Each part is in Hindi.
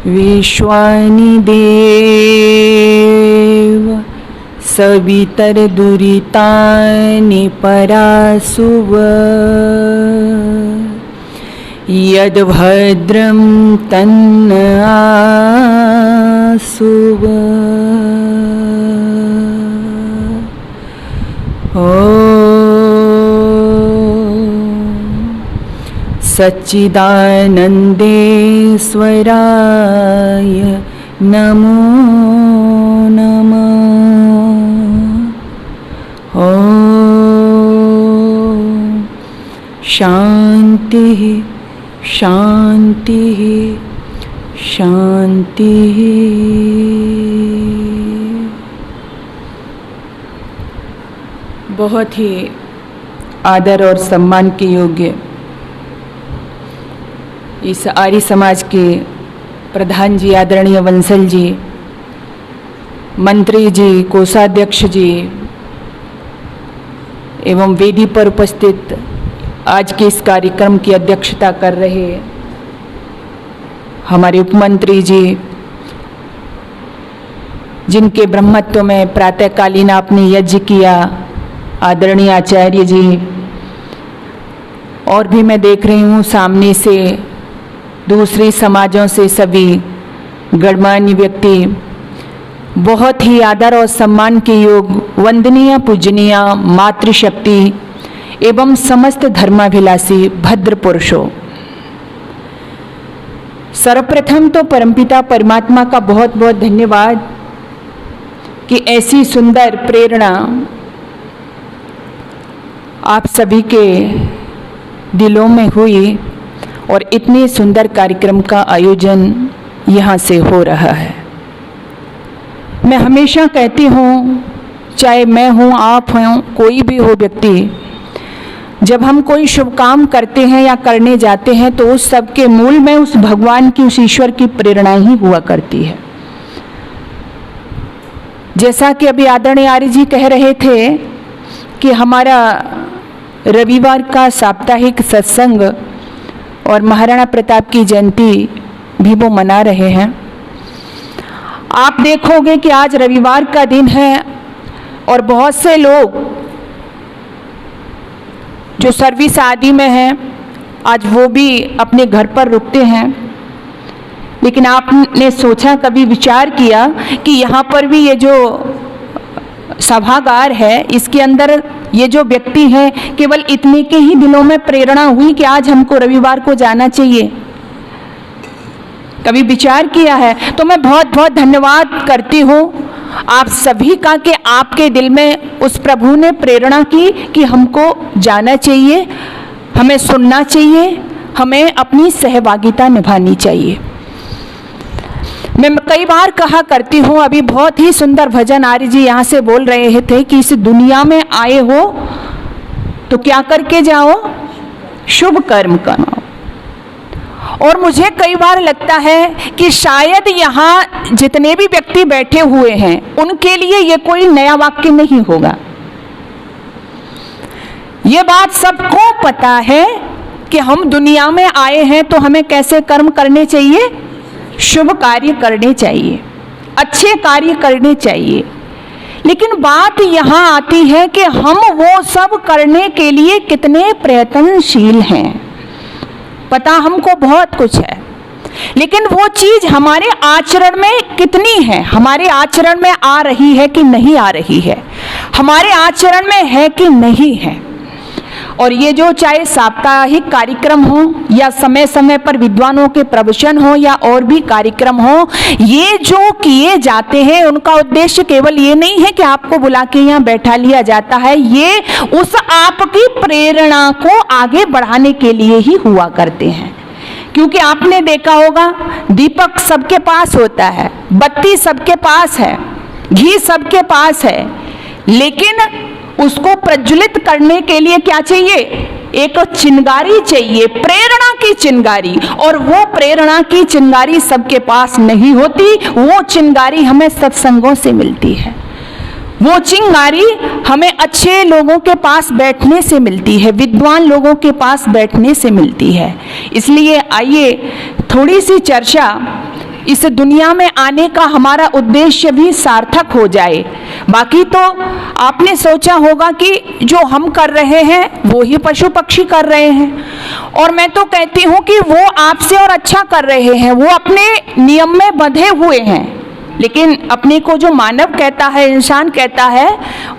विश्वानि देव सवितरदुरितानि परासुव यद्भद्रं तन्न आसुव। सच्चिदानन्देश्वराय नमो नमः। शान्तिः शान्तिः शान्तिः। बहुत ही आदर और सम्मान के योग्य इस आर्य समाज के प्रधान जी आदरणीय वंसल जी, मंत्री जी, कोषाध्यक्ष जी एवं वेदी पर उपस्थित आज के इस कार्यक्रम की अध्यक्षता कर रहे हमारे उपमंत्री जी, जिनके ब्रह्मत्व में प्रातःकालीन आपने यज्ञ किया, आदरणीय आचार्य जी, और भी मैं देख रही हूँ सामने से दूसरे समाजों से सभी गणमान्य व्यक्ति, बहुत ही आदर और सम्मान के योग वंदनीय पूजनीय मातृशक्ति एवं समस्त धर्माभिलाषी भद्र पुरुषों, सर्वप्रथम तो परमपिता परमात्मा का बहुत बहुत धन्यवाद कि ऐसी सुंदर प्रेरणा आप सभी के दिलों में हुई और इतने सुंदर कार्यक्रम का आयोजन यहाँ से हो रहा है। मैं हमेशा कहती हूँ, चाहे मैं हूँ, आप हों, कोई भी हो व्यक्ति, जब हम कोई शुभ काम करते हैं या करने जाते हैं तो उस सब के मूल में उस भगवान की, उस ईश्वर की प्रेरणा ही हुआ करती है। जैसा कि अभी आदरणीय आर्य जी कह रहे थे कि हमारा रविवार का साप्ताहिक सत्संग और महाराणा प्रताप की जयंती भी वो मना रहे हैं। आप देखोगे कि आज रविवार का दिन है और बहुत से लोग जो सर्विस आदि में हैं आज वो भी अपने घर पर रुकते हैं, लेकिन आपने सोचा, कभी विचार किया कि यहाँ पर भी ये जो सभागार है इसके अंदर ये जो व्यक्ति हैं केवल इतने के ही दिलों में प्रेरणा हुई कि आज हमको रविवार को जाना चाहिए? कभी विचार किया है? तो मैं बहुत बहुत धन्यवाद करती हूँ आप सभी का कि आपके दिल में उस प्रभु ने प्रेरणा की कि हमको जाना चाहिए, हमें सुनना चाहिए, हमें अपनी सहभागिता निभानी चाहिए। मैं कई बार कहा करती हूँ, अभी बहुत ही सुंदर भजन आर्य जी यहाँ से बोल रहे थे कि इस दुनिया में आए हो तो क्या करके जाओ? शुभ कर्म करो। और मुझे कई बार लगता है कि शायद यहाँ जितने भी व्यक्ति बैठे हुए हैं उनके लिए ये कोई नया वाक्य नहीं होगा। ये बात सबको पता है कि हम दुनिया में आए हैं तो हमें कैसे कर्म करने चाहिए? शुभ कार्य करने चाहिए, अच्छे कार्य करने चाहिए। लेकिन बात यहाँ आती है कि हम वो सब करने के लिए कितने प्रयत्नशील हैं। पता हमको बहुत कुछ है, लेकिन वो चीज हमारे आचरण में कितनी है, हमारे आचरण में आ रही है कि नहीं आ रही है, हमारे आचरण में है कि नहीं है। और ये जो चाहे साप्ताहिक कार्यक्रम हो या समय समय पर विद्वानों के प्रवचन हो या और भी कार्यक्रम हो, ये जो किए जाते हैं उनका उद्देश्य केवल ये नहीं है कि आपको बुला के यहाँ बैठा लिया जाता है, ये उस आपकी प्रेरणा को आगे बढ़ाने के लिए ही हुआ करते हैं। क्योंकि आपने देखा होगा दीपक सबके पास होता है, बत्ती सबके पास है, घी सबके पास है, लेकिन उसको प्रज्वलित करने के लिए क्या चाहिए? एक चिंगारी चाहिए, प्रेरणा की चिंगारी। और वो प्रेरणा की चिंगारी सबके पास नहीं होती, वो चिंगारी हमें सत्संगों से मिलती है, वो चिंगारी हमें अच्छे लोगों के पास बैठने से मिलती है, विद्वान लोगों के पास बैठने से मिलती है। इसलिए आइए थोड़ी सी चर्चा इस दुनिया में आने का हमारा उद्देश्य भी सार्थक हो जाए। बाकी तो आपने सोचा होगा कि जो हम कर रहे हैं वो ही पशु पक्षी कर रहे हैं, और मैं तो कहती हूँ कि वो आपसे और अच्छा कर रहे हैं। वो अपने नियम में बंधे हुए हैं, लेकिन अपने को जो मानव कहता है, इंसान कहता है,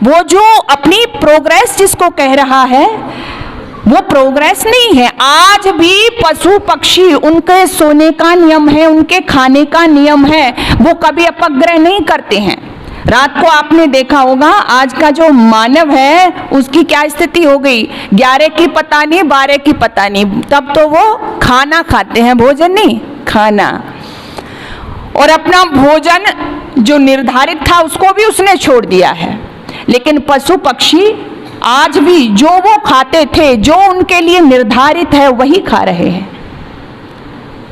वो जो अपनी प्रोग्रेस जिसको कह रहा है, वो प्रोग्रेस नहीं है। आज भी पशु पक्षी, उनके सोने का नियम है, उनके खाने का नियम है, वो कभी अपग्रह नहीं करते हैं। रात को आपने देखा होगा आज का जो मानव है उसकी क्या स्थिति हो गई, 11 की पता नहीं 12 की पता नहीं, तब तो वो खाना खाते हैं, भोजन नहीं खाना, और अपना भोजन जो निर्धारित था उसको भी उसने छोड़ दिया है। लेकिन पशु पक्षी आज भी जो वो खाते थे, जो उनके लिए निर्धारित है, वही खा रहे हैं।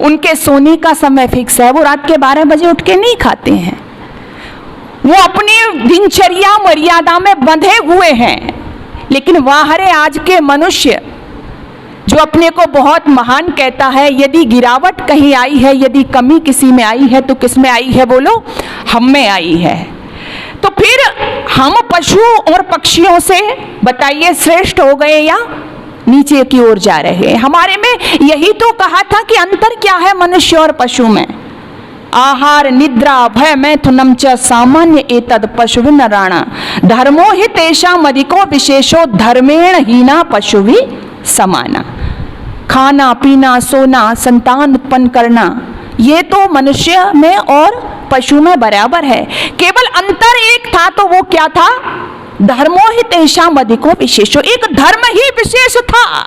उनके सोने का समय फिक्स है, वो रात के 12 बजे उठ के नहीं खाते हैं। वो अपनी दिनचर्या मर्यादा में बंधे हुए हैं। लेकिन वाहरे आज के मनुष्य जो अपने को बहुत महान कहता है, यदि गिरावट कहीं आई है, यदि कमी किसी में आई है, तो किस में आई है बोलो? हम में आई है। तो फिर हम पशु और पक्षियों से बताइए श्रेष्ठ हो गए या नीचे की ओर जा रहे हैं? हमारे में यही तो कहा था कि अंतर क्या है मनुष्य और पशु में? आहार निद्रा भय मैथुनम च सामान्य एतद पशुविन राणा धर्मो हि तेषाम अधिको विशेषो धर्मेण हीना पशुवि समाना। खाना पीना सोना संतान उत्पन्न करना, ये तो मनुष्य में और पशु में बराबर है। केवल अंतर एक था, तो वो क्या था? धर्मो हि तेषाम अधिको विशेषो, एक धर्म ही विशेष था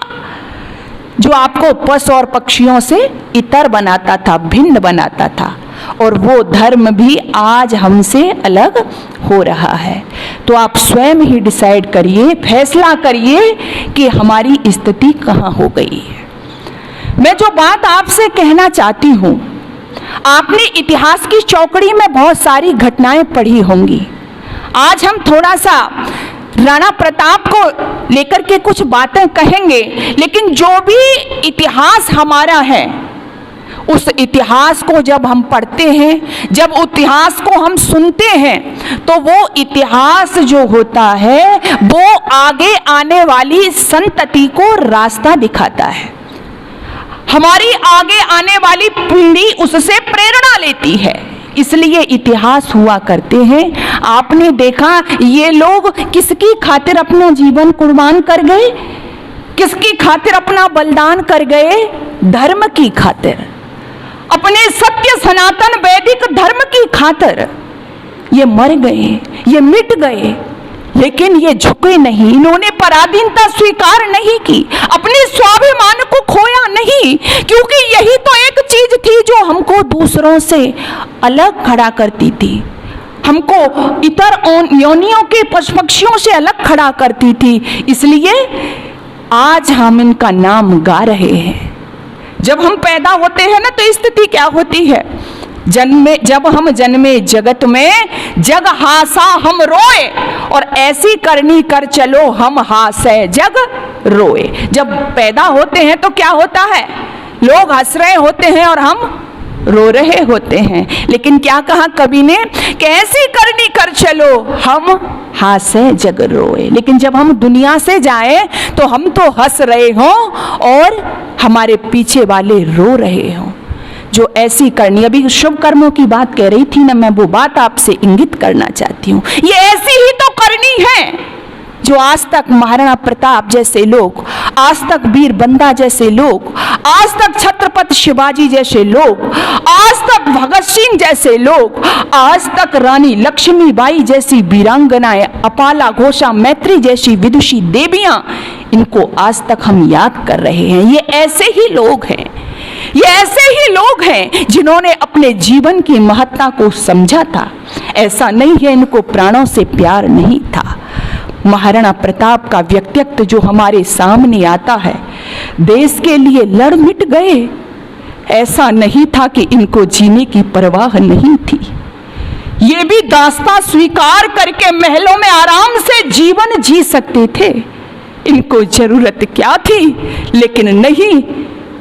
जो आपको पशु और पक्षियों से इतर बनाता था, भिन्न बनाता था, और वो धर्म भी आज हमसे अलग हो रहा है। तो आप स्वयं ही डिसाइड करिए, फैसला करिए कि हमारी स्थिति कहाँ हो गई है। मैं जो बात आपसे कहना चाहती हूँ, आपने इतिहास की चौकड़ी में बहुत सारी घटनाएं पढ़ी होंगी। आज हम थोड़ा सा राणा प्रताप को लेकर के कुछ बातें कहेंगे, लेकिन जो भी इतिहास हमारा है, उस इतिहास को जब हम पढ़ते हैं, जब इतिहास को हम सुनते हैं, तो वो इतिहास जो होता है वो आगे आने वाली संतति को रास्ता दिखाता है। हमारी आगे आने वाली पीढ़ी उससे प्रेरणा लेती है। इसलिए इतिहास हुआ करते हैं। आपने देखा ये लोग किसकी खातिर अपना जीवन कुर्बान कर गए, किसकी खातिर अपना बलिदान कर गए? धर्म की खातिर, अपने सत्य सनातन वैदिक धर्म की खातिर ये मर गए, ये मिट गए, लेकिन ये झुके नहीं। इन्होंने पराधीनता स्वीकार नहीं की, अपने स्वाभिमान को खोया नहीं, क्योंकि यही तो एक चीज थी जो हमको दूसरों से अलग खड़ा करती थी, हमको इतर योनियों के पशु पक्षियों से अलग खड़ा करती थी। इसलिए आज हम इनका नाम गा रहे हैं। जब हम पैदा होते हैं ना, तो स्थिति क्या होती है? जब हम जन्मे जगत में जग हासा हम रोए, और ऐसी करनी कर चलो हम हासे जग रोए। जब पैदा होते हैं तो क्या होता है? लोग हंस रहे होते हैं और हम रो रहे होते हैं। लेकिन क्या कहा कवि ने? कैसी करनी कर चलो हम हासे जग रोए। लेकिन जब हम दुनिया से जाएं तो हम तो हंस रहे हों और हमारे पीछे वाले रो रहे हों। जो ऐसी करनी, अभी शुभ कर्मों की बात कह रही थी ना, मैं वो बात आपसे इंगित करना चाहती हूँ। ये ऐसी ही तो करनी है जो आज तक महाराणा प्रताप जैसे लोग, आज तक वीर बंदा जैसे लोग, आज तक छत्रपति शिवाजी जैसे लोग, आज तक भगत सिंह जैसे लोग, आज तक रानी लक्ष्मीबाई जैसी वीरांगनाएं, अपाला घोषा मैत्री जैसी विदुषी देवियां, इनको आज तक हम याद कर रहे हैं। ये ऐसे ही लोग हैं, ये ऐसे ही लोग हैं जिन्होंने अपने जीवन की महत्ता को समझा था। ऐसा नहीं है इनको प्राणों से प्यार नहीं था। महाराणा प्रताप का व्यक्तित्व जो हमारे सामने आता है, देश के लिए लड़ मिट गए। ऐसा नहीं था कि इनको जीने की परवाह नहीं थी। ये भी दास्तां स्वीकार करके महलों में आराम से जीवन जी सकते थे। इनको जरूरत क्या थी? लेकिन नहीं,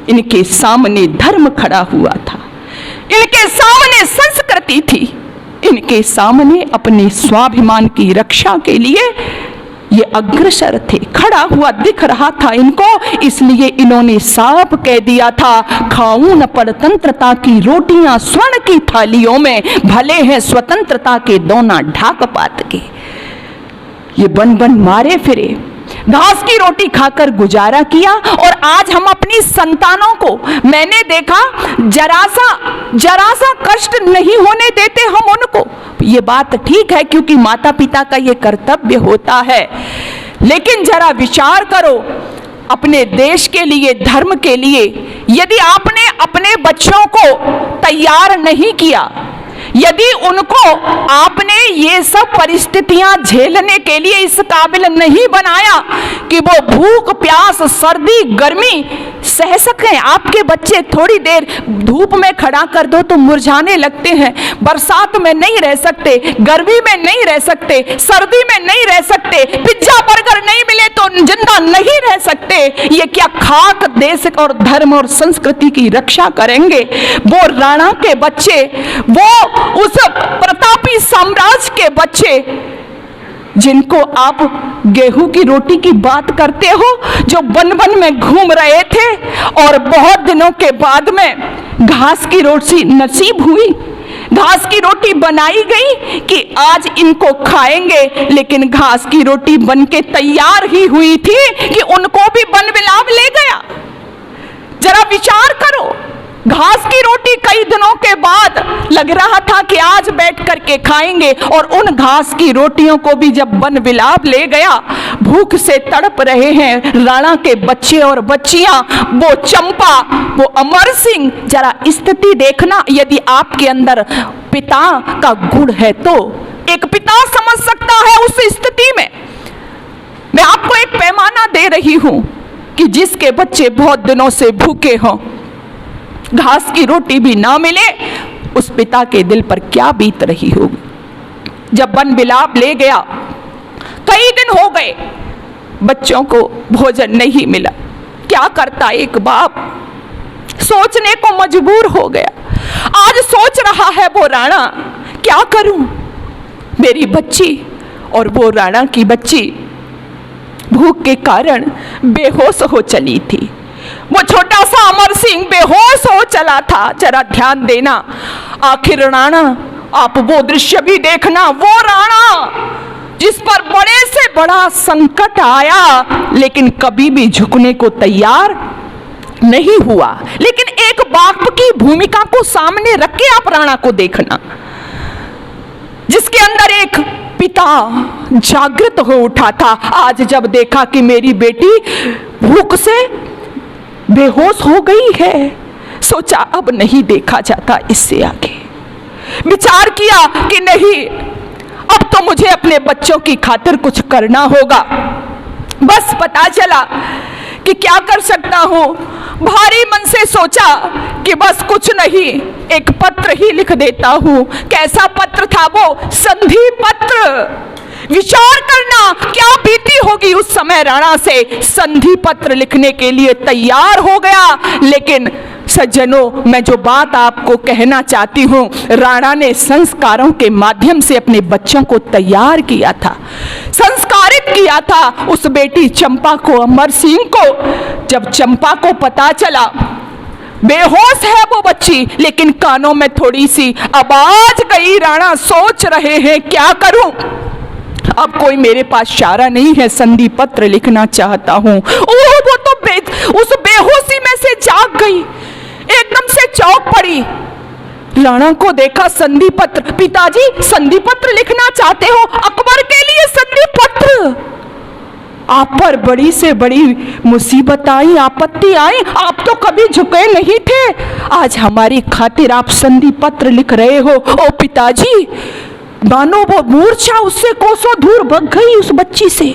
इनके सामने धर्म खड़ा हुआ था, इनके सामने संस्कृति थी, इनके सामने अपने स्वाभिमान की रक्षा के लिए ये अग्रसर थे, खड़ा हुआ दिख रहा था इनको। इसलिए इन्होंने साफ कह दिया था, खाऊं न परतंत्रता की रोटियां स्वर्ण की थालियों में, भले हैं स्वतंत्रता के दोना ढाक पात के। ये बन बन मारे फिरे, घास की रोटी खाकर गुजारा किया। और आज हम अपनी संतानों को, मैंने देखा, जरा सा कष्ट नहीं होने देते हम उनको। ये बात ठीक है क्योंकि माता पिता का ये कर्तव्य होता है, लेकिन जरा विचार करो अपने देश के लिए, धर्म के लिए, यदि आपने अपने बच्चों को तैयार नहीं किया, यदि उनको आपने ये सब परिस्थितियां झेलने के लिए इस काबिल नहीं बनाया कि वो भूख प्यास सर्दी गर्मी सह सकें। आपके बच्चे थोड़ी देर धूप में खड़ा कर दो तो मुरझाने लगते हैं, बरसात में नहीं रह सकते, गर्मी में नहीं रह सकते, सर्दी में नहीं रह सकते, पिज्जा बर्गर नहीं मिले तो जिंदा नहीं रह सकते। ये क्या खाक देश और धर्म और संस्कृति की रक्षा करेंगे? वो राणा के बच्चे, वो उस प्रतापी साम्राज्य के बच्चे जिनको आप गेहूं की रोटी की बात करते हो, जो वन वन में घूम रहे थे और बहुत दिनों के बाद में घास की रोटी नसीब हुई, घास की रोटी बनाई गई कि आज इनको खाएंगे, लेकिन घास की रोटी बन के तैयार ही हुई थी कि उनको भी वन विलाप ले गया। जरा विचार करो, घास की रोटी कई दिनों के बाद लग रहा था कि आज बैठ करके खाएंगे, और उन घास की रोटियों को भी जब वन विलाप ले गया, भूख से तड़प रहे हैं राणा के बच्चे और बच्चियां, वो चंपा, वो अमर सिंह। जरा स्थिति देखना, यदि आपके अंदर पिता का गुण है तो एक पिता समझ सकता है उस स्थिति में। मैं आपको एक पैमाना दे रही हूं कि जिसके बच्चे बहुत दिनों से भूखे हों, घास की रोटी भी ना मिले, उस पिता के दिल पर क्या बीत रही होगी। जब वन विलाप ले गया, कई दिन हो गए, बच्चों को भोजन नहीं मिला, क्या करता एक बाप? सोचने को मजबूर हो गया। आज सोच रहा है वो राणा, क्या करूं? मेरी बच्ची और वो राणा की बच्ची भूख के कारण बेहोश हो चली थी। वो छोटा सा अमर सिंह बेहोश हो चला था। जरा ध्यान देना, आखिर राणा, आप वो दृश्य भी देखना, वो राणा जिस पर बड़े से बड़ा संकट आया लेकिन कभी भी झुकने को तैयार नहीं हुआ। लेकिन एक बाप की भूमिका को सामने रख के आप राणा को देखना, जिसके अंदर एक पिता जागृत हो उठा था। आज जब देखा कि मेरी बेटी भूख से बेहोश हो गई है, सोचा अब नहीं देखा जाता इससे आगे। विचार किया कि नहीं, अब तो मुझे अपने बच्चों की खातिर कुछ करना होगा। बस पता चला कि क्या कर सकता हूं। भारी मन से सोचा कि बस कुछ नहीं, एक पत्र ही लिख देता हूं। कैसा पत्र था वो? संधि पत्र। विचार करना क्या बीती होगी उस समय राणा से। संधि पत्र लिखने के लिए तैयार हो गया। लेकिन सज्जनों, मैं जो बात आपको कहना चाहती हूं, राणा ने संस्कारों के माध्यम से अपने बच्चों को तैयार किया था, संस्कारित किया था उस बेटी चंपा को, अमर सिंह को। जब चंपा को पता चला बेहोश है वो बच्ची, लेकिन कानों में थोड़ी सी आवाज गई, राणा सोच रहे हैं क्या करूं, अब कोई मेरे पास चारा नहीं है, संधि पत्र लिखना चाहता हूं। ओह, वो तो उस बेहोशी में से जाग गई, एकदम से चौंक पड़ी। राणा को देखा संधि पत्र। पिताजी, संधि पत्र लिखना चाहते हो? अकबर के लिए संधि पत्र? आप पर बड़ी से बड़ी मुसीबत आई, आपत्ति आई, आप तो कभी झुके नहीं थे, आज हमारी खातिर आप संधि पत्र लिख रहे हो। ओ पिताजी, मानो वो मूर्छा उससे कोसों दूर भग गई उस बच्ची से।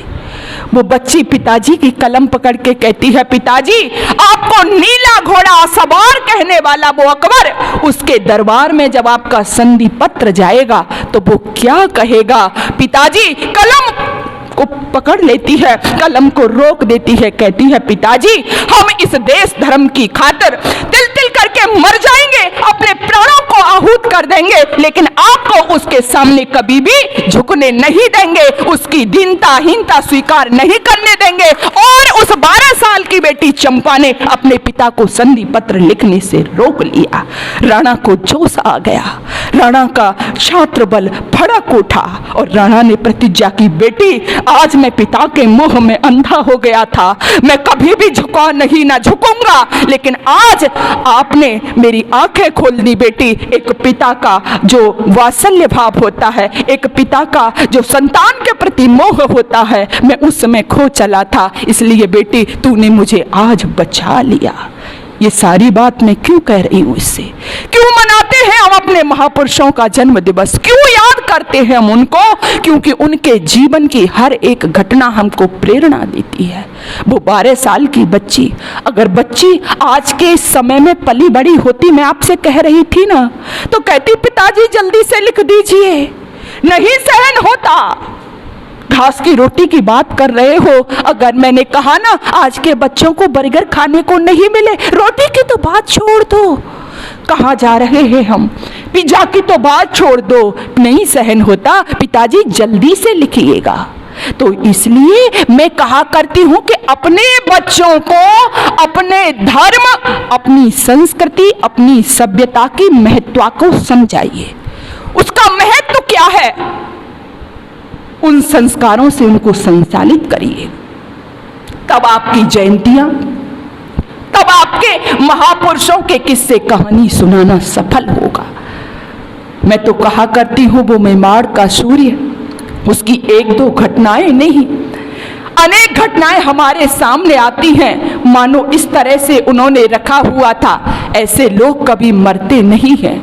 वो बच्ची पिताजी की कलम पकड़ के कहती है, पिताजी आपको नीला घोड़ा सवार कहने वाला वो अकबर, उसके दरबार में जब आपका संधि पत्र जाएगा तो वो क्या कहेगा। पिताजी कलम को पकड़ लेती है, कलम को रोक देती है, कहती है, पिताजी हम इस देश धर्म की खातिर तिल तिल करके मर जाएंगे, अपने प्राणों को आहूत कर देंगे, लेकिन आपको उसके सामने कभी भी झुकने नहीं देंगे, उसकी दीनता हीनता स्वीकार नहीं करने देंगे। और उस 12 साल की बेटी चंपा ने अपने पिता को संधि पत्र लिखने से रोक लिया। राणा को जोश आ गया, राणा का छात्र बल भड़क उठा और राणा ने प्रतिज्ञा की, बेटी आज मैं पिता के मोह में अंधा हो गया था, मैं कभी भी झुका नहीं, ना झुकूंगा, लेकिन आज आपने मेरी आंखें खोल दी बेटी। एक पिता का जो वात्सल्य भाव होता है, एक पिता का जो संतान के प्रति मोह होता है, मैं उसमें खो चला था, इसलिए बेटी तूने मुझे आज बचा लिया। ये सारी बात मैं क्यों कह रही हूँ, इससे क्यों मनाते हैं हम अपने महापुरुषों का जन्म दिवस, क्यों याद करते हैं हम उनको, क्योंकि उनके जीवन की हर एक घटना हमको प्रेरणा देती है। वो 12 साल की बच्ची, अगर बच्ची आज के समय में पली बड़ी होती, मैं आपसे कह रही थी ना, तो कहती पिताजी जल्दी से लिख दीजिए, नहीं सहन होता। घास की रोटी की बात कर रहे हो, अगर मैंने कहा ना आज के बच्चों को बर्गर खाने को नहीं मिले, रोटी की तो बात छोड़ दो, कहाँ जा रहे हैं हम, पिज्जा की तो बात छोड़ दो, नहीं सहन होता, पिताजी जल्दी से लिखिएगा। तो इसलिए मैं कहा करती हूं कि अपने बच्चों को अपने धर्म, अपनी संस्कृति, अपनी सभ्यता की महत्व को समझाइए। उसका महत्व क्या है, उन संस्कारों से उनको संचालित करिए, तब आपकी जयंतियां, तब आपके महापुरुषों के किस्से कहानी सुनाना सफल होगा। मैं तो कहा करती हूं वो मेवाड़ का सूर्य, उसकी 1-2 घटनाएं नहीं, अनेक घटनाएं हमारे सामने आती हैं, मानो इस तरह से उन्होंने रखा हुआ था। ऐसे लोग कभी मरते नहीं हैं,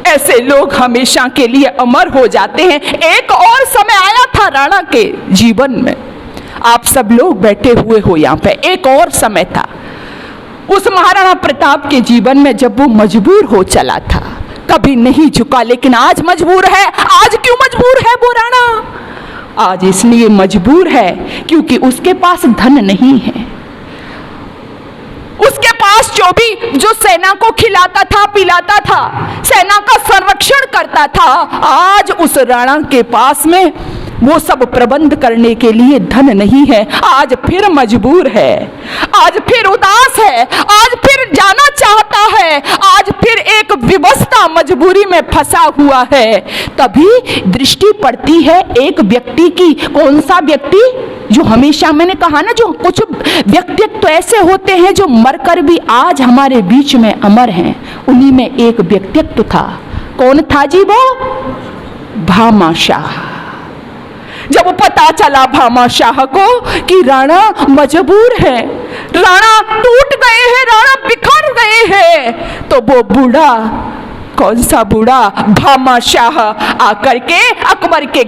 ऐसे लोग हमेशा के लिए अमर हो जाते हैं। एक और समय आया था राणा के जीवन में, आप सब लोग बैठे हुए हो यहाँ पे, एक और समय था उस महाराणा प्रताप के जीवन में जब वो मजबूर हो चला था, कभी नहीं झुका, लेकिन आज मजबूर है। आज क्यों मजबूर है वो राणा? आज इसलिए मजबूर है क्योंकि उसके पास धन नहीं है। उसके पास जो सेना को खिलाता था, पिलाता था, सेना का संरक्षण करता था, आज उस राणा के पास में वो सब प्रबंध करने के लिए धन नहीं है। आज फिर मजबूर है, आज फिर उदास है, आज फिर जाना चाहता है, आज फिर एक विवशता मजबूरी में फंसा हुआ है। तभी दृष्टि पड़ती है एक व्यक्ति की। कौन सा व्यक्ति? जो हमेशा मैंने कहा ना, जो कुछ व्यक्तित्व तो ऐसे होते हैं जो मरकर भी आज हमारे बीच में अमर हैं। उन्हीं में एक व्यक्तित्व था। कौन था जी वो? भामाशाह। जब पता चला भामाशाह को कि राणा मजबूर है, राणा टूट गए हैं, राणा बिखर गए हैं, तो वो बूढ़ा, कौन सा बूढ़ा? भामाशाह आकर के अकबर के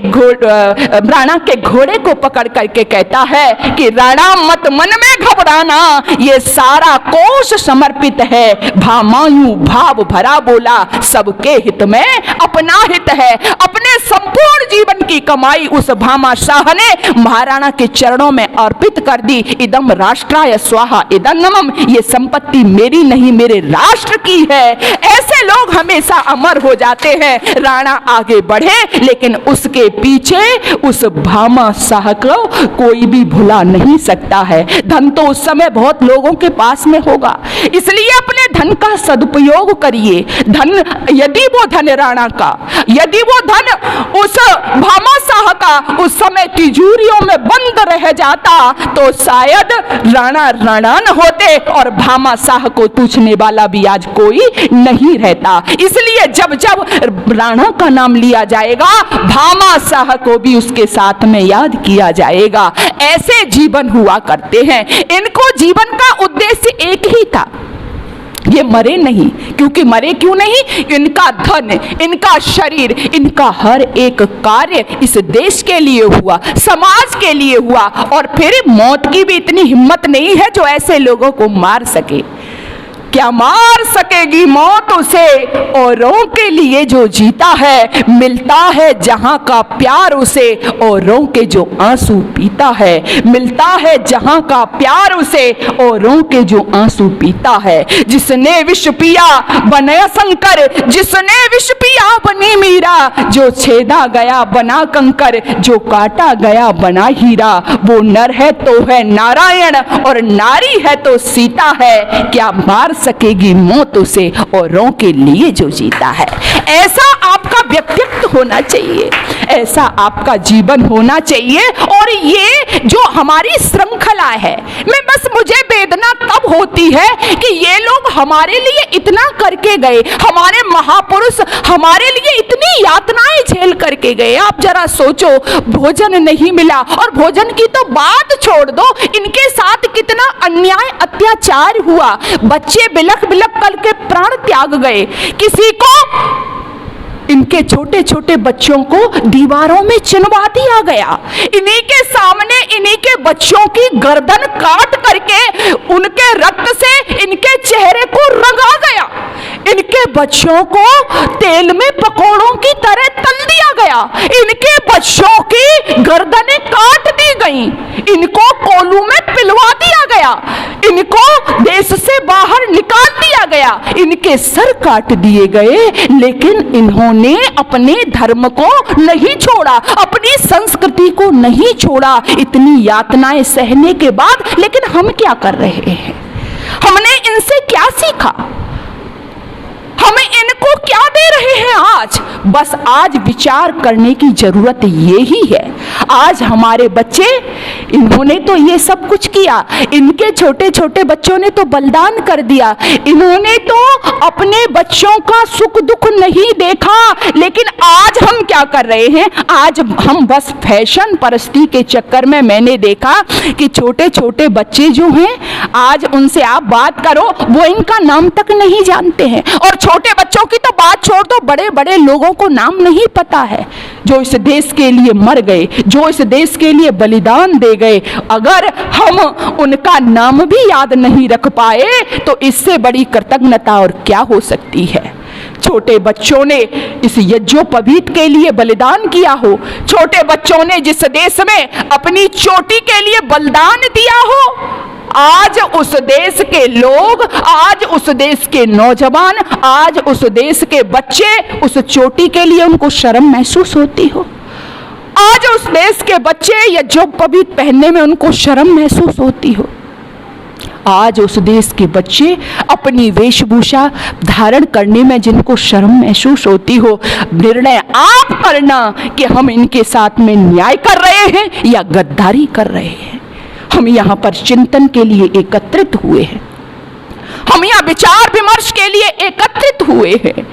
राणा के घोड़े को पकड़ करके कहता है कि राणा मत मन में घबराना, ये सारा कोष समर्पित है। भामायु भाव भरा बोला, सबके हित में अपना हित है। अपने संपूर्ण जीवन की कमाई उस भामाशाह ने महाराणा के चरणों में अर्पित कर दी। इदम राष्ट्राय स्वाहा इदन्नमम, ये संपत्ति मेरी नहीं, मेरे राष्ट्र की है। ऐसे लोग हमेशा अमर हो जाते हैं। राणा आगे बढ़े, लेकिन उसके पीछे उस भामाशाह को कोई भी भुला नहीं सकता है। धन तो उस समय बहुत लोगों के पास में होगा, इसलिए अपने धन का सदुपयोग करिए। धन, यदि वो धन राणा का, यदि वो धन उस भामाशाह का उस समय तिजोरियों में बंद रह जाता, तो शायद राणा राणा न होते और भामाशाह को पूछने वाला भी आज कोई नहीं रहता। इसलिए जब जब राणा का नाम लिया जाएगा, भामाशाह को भी उसके साथ में याद किया जाएगा। ऐसे जीवन हुआ करते हैं। इनको जीवन का उद्देश्य एक ही था, ये मरे नहीं, क्योंकि मरे क्यों नहीं? इनका धन, इनका शरीर, इनका हर एक कार्य इस देश के लिए हुआ, समाज के लिए हुआ। और फिर मौत की भी इतनी हिम्मत नहीं है जो ऐसे लोगों को मार सके। क्या मार सकेगी मौत उसे, औरों के लिए जो जीता है। मिलता है जहां का प्यार उसे, औरों के जो आंसू पीता है। मिलता है जहां का प्यार उसे, औरों के जो आंसू पीता है। जिसने विष पिया बना शंकर, जिसने विष पिया बनी मीरा। जो छेदा गया बना कंकर, जो काटा गया बना हीरा। वो नर है तो है नारायण, और नारी है तो सीता है। क्या मार सकेगी मौत उसे, औरों के लिए जो जीता है। ऐसा आपका व्यक्तित्व होना चाहिए, ऐसा आपका जीवन होना चाहिए। और ये जो हमारी श्रृंखला है, मुझे वेदना तब होती है कि ये लोग हमारे लिए इतना करके गए, हमारे महापुरुष हमारे लिए इतनी यातनाएं झेल करके गए। आप जरा सोचो, भोजन नहीं मिला, और भोजन की तो बात छोड़ दो, इनके साथ कितना अन्याय अत्याचार हुआ। बच्चे बिलख बिलख करके प्राण त्याग गए। किसी को, इनके छोटे छोटे बच्चों को दीवारों में चिनवा दिया गया। इन्हीं के सामने इन्हीं के बच्चों की गर्दन काट करके उनके रक्त से इनके चेहरे को रंगा गया। इनके बच्चों को तेल में पकौड़ों की तरह तल दिया गया। इनके बच्चों की गर्दनें काट दी गईं। इनको कोलू में पिलवा दिया गया। इनको देश से बाहर निकाल दिया गया। इनके सर काट दिए गए, लेकिन इन्होंने अपने धर्म को नहीं छोड़ा, अपनी संस्कृति को नहीं छोड़ा। इतनी यातनाएं सहने के बाद, लेकिन हम क्या कर रहे हैं? हमने इनसे क्या सीखा? हम इनको क्या दे रहे हैं आज? बस आज विचार करने की जरूरत ये ही है। आज हमारे बच्चे, इन्होंने तो ये सब कुछ किया, इनके छोटे छोटे बच्चों ने तो बलिदान कर दिया। इन्होंने तो अपने बच्चों का सुख दुख नहीं देखा, लेकिन आज हम क्या कर रहे हैं? आज हम बस फैशन परस्ती के चक्कर में, मैंने देखा कि छोटे छोटे बच्चे जो हैं, आज उनसे आप बात करो, वो इनका नाम तक नहीं जानते हैं। और छोटे बच्चों की तो बात छोड़ दो, बड़े बड़े लोगों को नाम नहीं पता है, जो इस देश के लिए मर गए, जो इस देश के लिए बलिदान दे गए। अगर हम उनका नाम भी याद नहीं रख पाए, तो इससे बड़ी कृतज्ञता और क्या हो सकती है? छोटे बच्चों ने इस यज्ञोपवीत के लिए बलिदान किया हो, छोटे बच्चों ने जिस देश में अपनी चोटी के लिए बलिदान दिया हो, आज उस देश के लोग, आज उस देश के नौजवान, आज उस देश के बच्चे उस चोटी के लिए उनको शर्म महसूस होती हो। आज उस देश के बच्चे यज्ञोपवीत पहनने में उनको शर्म महसूस होती हो। आज उस देश के बच्चे अपनी वेशभूषा धारण करने में जिनको शर्म महसूस होती हो। निर्णय आप करना कि हम इनके साथ में न्याय कर रहे हैं या गद्दारी कर रहे हैं। हम यहाँ पर चिंतन के लिए एकत्रित हुए हैं, हम यहाँ विचार विमर्श के लिए एकत्रित हुए हैं।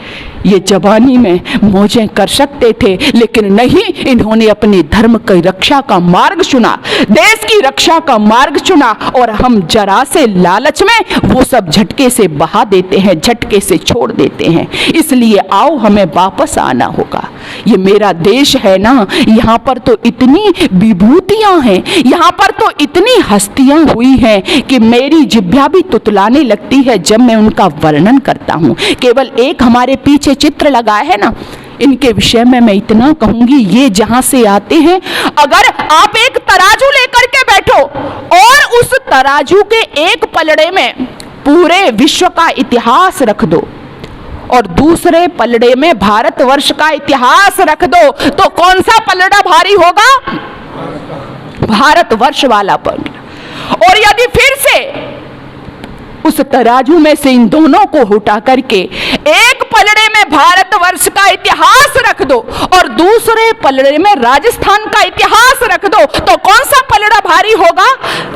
ये जवानी में मौजें कर सकते थे, लेकिन नहीं, इन्होंने अपने धर्म की रक्षा का मार्ग चुना, देश की रक्षा का मार्ग चुना। और हम जरा से लालच में वो सब झटके से बहा देते हैं, झटके से छोड़ देते हैं। इसलिए आओ, हमें वापस आना होगा। ये मेरा देश है ना, यहाँ पर तो इतनी विभूतियां हैं, यहाँ पर तो इतनी हस्तियां हुई हैं कि मेरी जिह्वा भी तुतलाने लगती है जब मैं उनका वर्णन करता हूँ। केवल एक हमारे पीछे चित्र लगा है ना, इनके विषय में मैं इतना कहूंगी, ये जहां से आते हैं, अगर आप एक तराजू लेकर के बैठो और उस तराजू के एक पलड़े में पूरे विश्व का इतिहास रख दो और दूसरे पलड़े में भारतवर्ष का इतिहास रख दो, तो कौन सा पलड़ा भारी होगा? भारतवर्ष वाला पलड़ा। और यदि फिर से उस तराजू में से इन दोनों को उठा करके एक पलड़े में भारतवर्ष का इतिहास रख दो और दूसरे पलड़े में राजस्थान का इतिहास रख दो, तो कौन सा पलड़ा भारी होगा?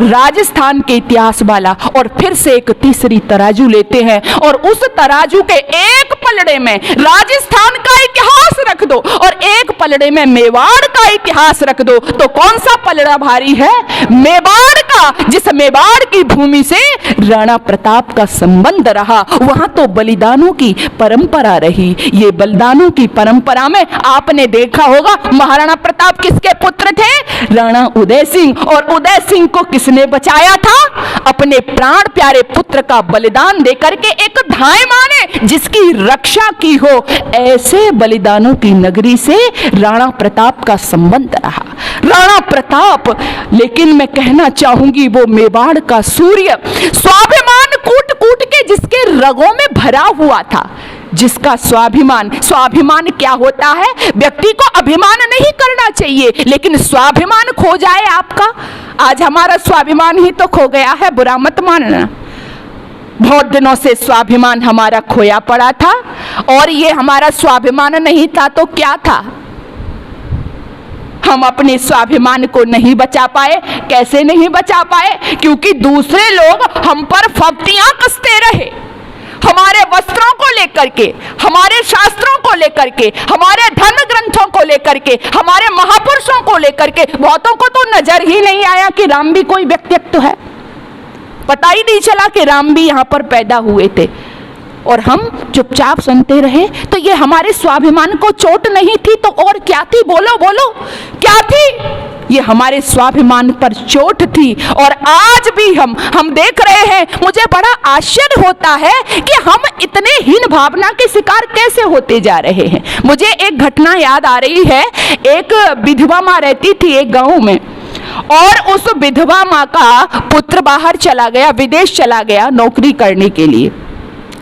राजस्थान के इतिहास वाला। और फिर से एक तीसरी तराजू लेते हैं और उस तराजू के एक पलड़े में राजस्थान का इतिहास रख दो और एक पलड़े में मेवाड़ का इतिहास रख दो, तो कौन सा पलड़ा भारी है? मेवाड़ का होगा जिस मेवाड़ की भूमि से राणा प्रताप का संबंध रहा, वहां तो बलिदानों की परंपरा रही। ये बलिदानों की परंपरा में आपने देखा होगा महाराणा प्रताप किसके पुत्र थे? राणा उदय सिंह। और उदय सिंह को किसने बचाया था? अपने प्राण प्यारे पुत्र का बलिदान देकर के एक धाय माने जिसकी रक्षा की हो। ऐसे बलिदानों की नगरी से राणा प्रताप का संबंध रहा। राणा प्रताप, लेकिन मैं कहना चाहूंगी वो मेवाड़ का सूर्य, स्वाभिमान कूट कूट के जिसके रगों में भरा हुआ था, जिसका स्वाभिमान, स्वाभिमान क्या होता है? व्यक्ति को अभिमान नहीं करना चाहिए, लेकिन स्वाभिमान खो जाए आपका। आज हमारा स्वाभिमान ही तो खो गया है, बुरा मत मानना। बहुत दिनों से स्वाभिमान हमारा खोया पड़ा था, और ये हमारा स्वाभिमान नहीं था तो क्या था? हम अपने स्वाभिमान को नहीं बचा पाए। कैसे नहीं बचा पाए? क्योंकि दूसरे लोग हम पर फफ्तियां कसते रहे। हमारे वस्त्रों को लेकर के, हमारे शास्त्रों को लेकर के, हमारे धर्म ग्रंथों को लेकर के, हमारे महापुरुषों को लेकर के बहुतों को तो नजर ही नहीं आया कि राम भी कोई व्यक्तित्व है। पता ही नहीं चला कि राम भी यहाँ पर पैदा हुए थे, और हम चुपचाप सुनते रहे। तो ये हमारे स्वाभिमान को चोट नहीं थी तो और क्या थी? बोलो बोलो, क्या थी? ये हमारे स्वाभिमान पर चोट थी। और आज भी हम देख रहे हैं, मुझे बड़ा आश्चर्य होता है कि हम इतने हीन भावना के शिकार कैसे होते जा रहे हैं। मुझे एक घटना याद आ रही है। एक विधवा माँ रहती थी एक गांव में, और उस विधवा माँ का पुत्र बाहर चला गया, विदेश चला गया नौकरी करने के लिए।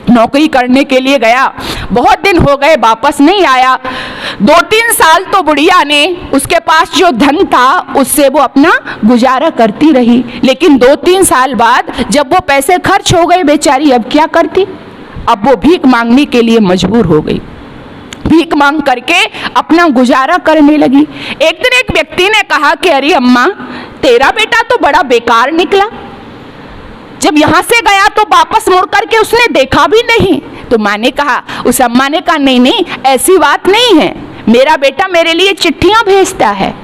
नौकरी करने के लिए गया, बहुत दिन हो गए, वापस नहीं आया। 2-3 साल तो बुढ़िया ने, उसके पास जो धन था उससे वो अपना गुजारा करती रही। लेकिन 2-3 साल बाद जब वो पैसे खर्च हो गए बेचारी, अब क्या करती? अब वो भीख मांगने के लिए मजबूर हो गई। भीख मांग करके अपना गुजारा करने लगी। एक दिन एक व्यक्ति ने कहा कि अरे अम्मा, तेरा बेटा तो बड़ा बेकार निकला। जब यहाँ से गया तो वापस मुड़ करके उसने देखा भी नहीं। तो माँ ने कहा, उस अम्मा ने कहा, नहीं नहीं, ऐसी बात नहीं है, मेरा बेटा मेरे लिए चिट्ठियां भेजता है।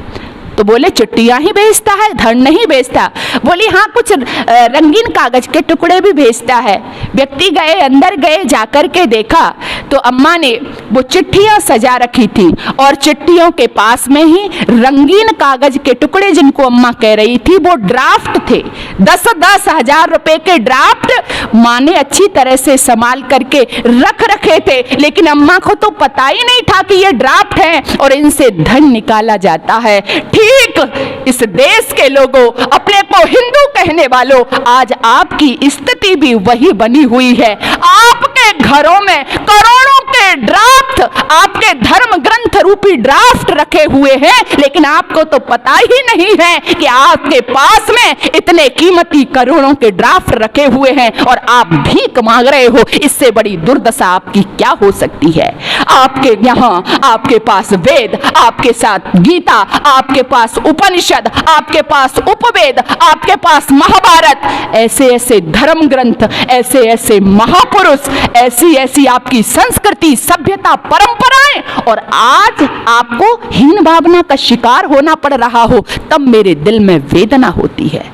तो बोले चिट्ठियां ही भेजता है, धन नहीं भेजता? बोली हाँ, कुछ रंगीन कागज के टुकड़े भी भेजता है। व्यक्ति गए, अंदर गए, जाकर के देखा तो अम्मा ने वो चिट्ठियां सजा रखी थी, और चिट्ठियों के पास में ही रंगीन कागज के टुकड़े, जिनको अम्मा कह रही थी वो ड्राफ्ट थे। 10-10 हजार रुपए के ड्राफ्ट माँ ने अच्छी तरह से संभाल करके रख रखे थे। लेकिन अम्मा को तो पता ही नहीं था कि ये ड्राफ्ट है और इनसे धन निकाला जाता है। ठीक इस देश के लोगों, अपने को हिंदू कहने वालों, आज आपकी स्थिति भी वही बनी हुई है। आपके घरों में करोड़ों के ड्राफ्ट, आपके धर्म ग्रंथ रूपी ड्राफ्ट रखे हुए हैं, लेकिन आपको तो पता ही नहीं है कि आपके पास में इतने कीमती करोड़ों के ड्राफ्ट रखे हुए हैं और आप भीख मांग रहे हो। इससे बड़ी दुर्दशा आपकी क्या हो सकती है? आपके यहाँ, आपके पास वेद, आपके साथ गीता, आपके पास उपनिषद, आपके पास उपवेद, आपके पास महाभारत, ऐसे ऐसे धर्म ग्रंथ, ऐसे ऐसे महापुरुष, ऐसी ऐसी आपकी संस्कृति, सभ्यता, परंपराएं, और आज आपको हीन भावना का शिकार होना पड़ रहा हो, तब मेरे दिल में वेदना होती है।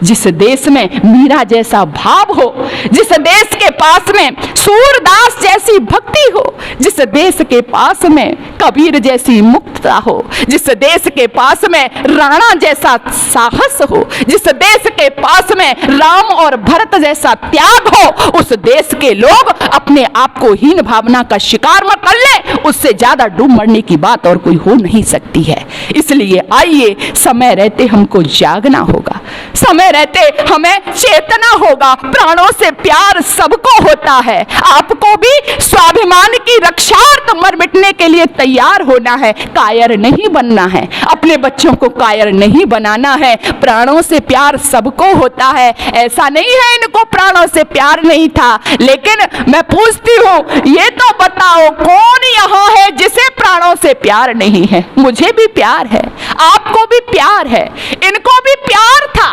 जिस देश में मीरा जैसा भाव हो, जिस देश के पास में सूरदास जैसी भक्ति हो, जिस देश के पास में कबीर जैसी मुक्तता हो, जिस देश के पास में राणा जैसा साहस हो, जिस देश के पास में राम और भरत जैसा त्याग हो, उस देश के लोग अपने आप को हीन भावना का शिकार मत कर ले। उससे ज्यादा डूब मरने की बात और कोई हो नहीं सकती है। इसलिए आइए, समय रहते हमको जागना होगा, समय रहते हमें चेतना होगा। प्राणों से प्यार सबको होता है। आपको भी स्वाभिमान की रक्षार्थ मर मिटने के लिए तैयार होना है, कायर नहीं बनना है, अपने बच्चों को कायर नहीं बनाना है। प्राणों से प्यार सबको होता है। ऐसा नहीं है इनको प्राणों से प्यार नहीं था, लेकिन मैं पूछती हूँ, ये तो बताओ कौन यहाँ है जिसे प्राणों से प्यार नहीं है? मुझे भी प्यार है, आपको भी प्यार है, इनको भी प्यार था।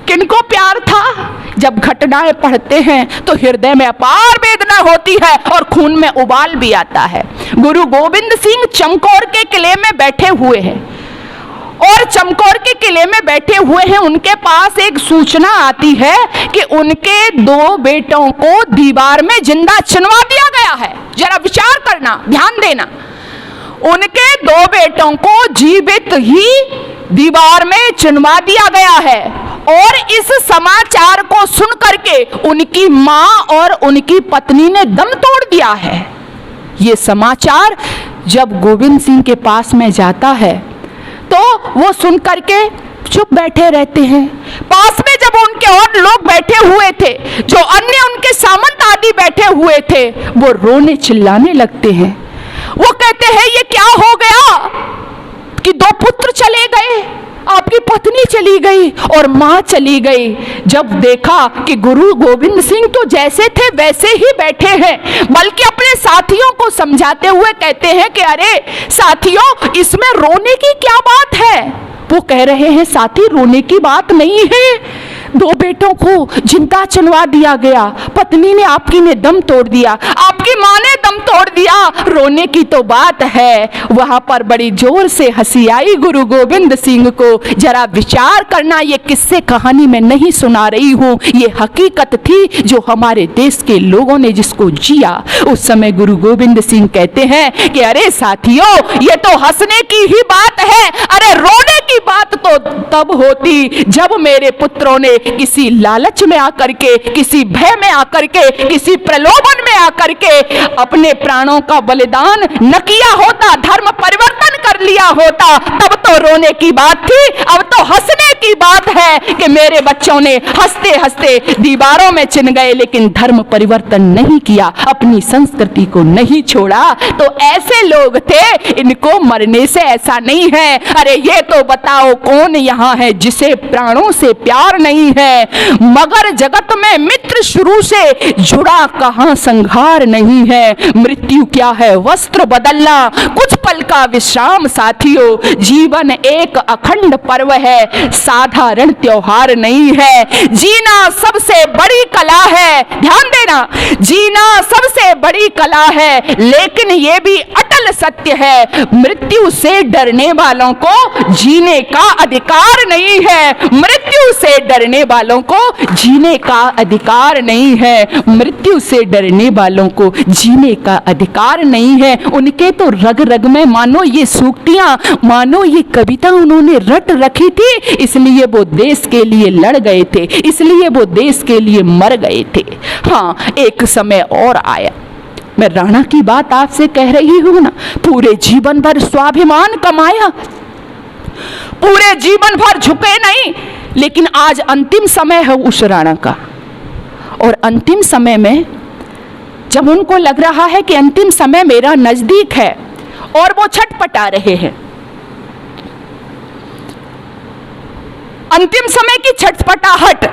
किनको प्यार था? जब घटनाएं पढ़ते हैं तो हृदय में अपार वेदना होती है और खून में उबाल भी आता है। गुरु गोविंद सिंह चमकौर के किले में बैठे हुए हैं और चमकौर के किले में बैठे हुए हैं, उनके पास एक सूचना आती है कि उनके 2 बेटों को दीवार में जिंदा चिनवा दिया गया है। जरा विचार करना, ध्यान देना, उनके 2 बेटों को जीवित ही दीवार में चिनवा दिया गया है। और इस समाचार को सुन करके उनकी मां और उनकी पत्नी ने दम तोड़ दिया है। ये समाचार जब गोविंद सिंह के पास में जाता है तो वो सुन करके चुप बैठे रहते हैं। पास में जब उनके और लोग बैठे हुए थे, जो अन्य उनके सामंत आदि बैठे हुए थे, वो रोने चिल्लाने लगते हैं। वो कहते हैं ये क्या हो गया कि 2 पुत्र चले गए, आपकी पत्नी चली गई और मां चली गई। जब देखा कि गुरु गोविंद सिंह तो जैसे थे वैसे ही बैठे हैं, बल्कि अपने साथियों को समझाते हुए कहते हैं कि अरे साथियों, इसमें रोने की क्या बात है। वो कह रहे हैं साथी, रोने की बात नहीं है, 2 बेटों को जिंदा चलवा दिया गया, पत्नी ने आपकी ने दम तोड़ दिया, आपकी मां ने दम तोड़ दिया, रोने की तो बात है। वहां पर बड़ी जोर से हंसी आई गुरु गोविंद सिंह को। जरा विचार करना, ये किस्से कहानी में नहीं सुना रही हूं, ये हकीकत थी जो हमारे देश के लोगों ने जिसको जिया। उस समय गुरु गोविंद सिंह कहते हैं कि अरे साथियों, ये तो हंसने की ही बात है, अरे रोने की बात तो तब होती जब मेरे पुत्रों ने किसी लालच में आकर के, किसी भय में आकर के, किसी प्रलोभन में आकर के अपने प्राणों का बलिदान न किया होता, धर्म परिवर्तन कर लिया होता, तब तो रोने की बात थी। अब तो हंसने की बात है कि मेरे बच्चों ने हंसते हंसते दीवारों में चिन गए, लेकिन धर्म परिवर्तन नहीं किया, अपनी संस्कृति को नहीं छोड़ा। तो ऐसे लोग थे, इनको मरने से ऐसा नहीं है। अरे ये तो बताओ कौन यहाँ है जिसे प्राणों से प्यार नहीं है, मगर जगत में मित्र शुरू से जुड़ा कहां संघार नहीं है। मृत्यु क्या है, वस्त्र बदलना, कुछ पल का विश्राम साथियों। जीवन एक अखंड पर्व है, साधारण त्योहार नहीं है। जीना सबसे बड़ी कला है, ध्यान देना, जीना सबसे बड़ी कला है, लेकिन यह भी अटल सत्य है, मृत्यु से डरने वालों को जीने का अधिकार नहीं है। मृत्यु से डरने वालों को जीने का अधिकार नहीं है। मृत्यु से डरने वालों को जीने का अधिकार नहीं है। उनके तो रग रग में मानो ये सूक्तियां, मानो ये कविता उन्होंने रट रखी थी, इसलिए वो देश के लिए लड़ गए थे, इसलिए वो देश के लिए मर गए थे। हाँ, एक समय और आया, मैं राणा की बात आपसे कह रही हूं ना, पूरे जीवन भर स्वाभिमान कमाया, पूरे जीवन भर झुके नहीं, लेकिन आज अंतिम समय है उस राणा का। और अंतिम समय में जब उनको लग रहा है कि अंतिम समय मेरा नजदीक है और वो छटपटा रहे हैं, अंतिम समय की छटपटाहट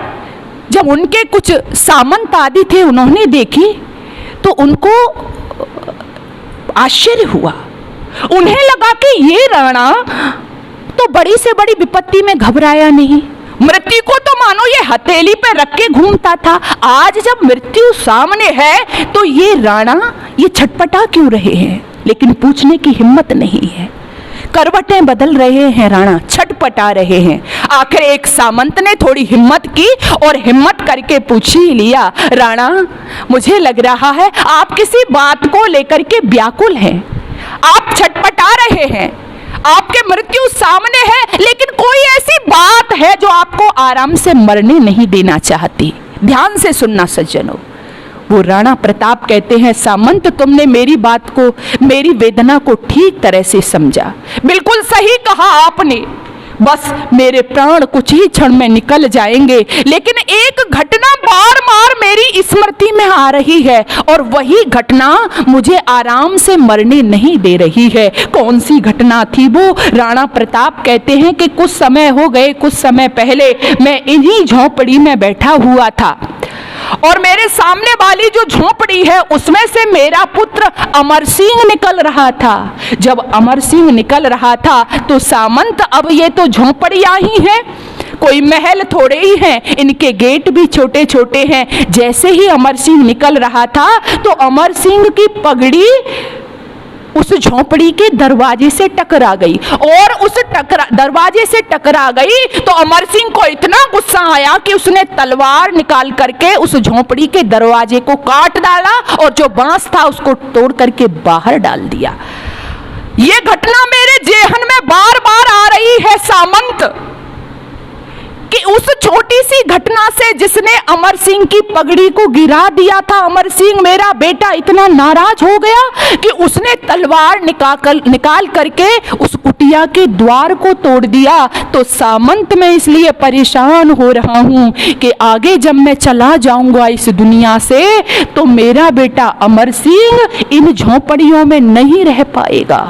जब उनके कुछ सामंत आदि थे उन्होंने देखी तो उनको आश्चर्य हुआ। उन्हें लगा कि ये राणा तो बड़ी से बड़ी विपत्ति में घबराया नहीं, मृत्यु को तो मानो ये हथेली पे रख के घूमता था। आज जब मृत्यु सामने है तो ये राणा ये छटपटा क्यों रहे हैं, लेकिन पूछने की हिम्मत नहीं है। करवटें बदल रहे हैं, राणा छटपटा रहे हैं। आखिर एक सामंत ने थोड़ी हिम्मत की और हिम्मत करके पूछ ही लिया, राणा मुझे लग रहा है आप किसी बात को लेकर के व्याकुल हैं, आप छटपटा रहे हैं, आपके मृत्यु सामने है, लेकिन कोई ऐसी बात है जो आपको आराम से मरने नहीं देना चाहती। ध्यान से सुनना सज्जनों। वो राणा प्रताप कहते हैं, सामंत तुमने मेरी बात को, मेरी वेदना को ठीक तरह से समझा, बिल्कुल सही कहा आपने। बस मेरे प्राण कुछ ही क्षण में निकल जाएंगे, लेकिन एक घटना बार बार मेरी स्मृति में आ रही है और वही घटना मुझे आराम से मरने नहीं दे रही है। कौन सी घटना थी वो? राणा प्रताप कहते हैं कि कुछ समय हो गए, कुछ समय पहले मैं इन्हीं झोंपड़ी में बैठा हुआ था और मेरे सामने वाली जो झोंपड़ी है उसमें से मेरा पुत्र अमर सिंह निकल रहा था। जब अमर सिंह निकल रहा था तो सामंत, अब ये तो झोंपड़ियां ही हैं, कोई महल थोड़े ही हैं, इनके गेट भी छोटे छोटे हैं। जैसे ही अमर सिंह निकल रहा था तो अमर सिंह की पगड़ी उस झोंपड़ी के दरवाजे से टकरा गई, और उस दरवाजे से टकरा गई तो अमर सिंह को इतना गुस्सा आया कि उसने तलवार निकाल करके उस झोंपड़ी के दरवाजे को काट डाला और जो बांस था उसको तोड़ करके बाहर डाल दिया। ये घटना मेरे जेहन में बार बार आ रही है सामंत, कि उस छोटी सी घटना से जिसने अमर सिंह की पगड़ी को गिरा दिया था, अमर सिंह मेरा बेटा इतना नाराज हो गया कि उसने तलवार निकाल करके उस कुटिया के द्वार को तोड़ दिया। तो सामंत मैं इसलिए परेशान हो रहा हूं कि आगे जब मैं चला जाऊंगा इस दुनिया से तो मेरा बेटा अमर सिंह इन झोंपड़ियों में नहीं रह पाएगा,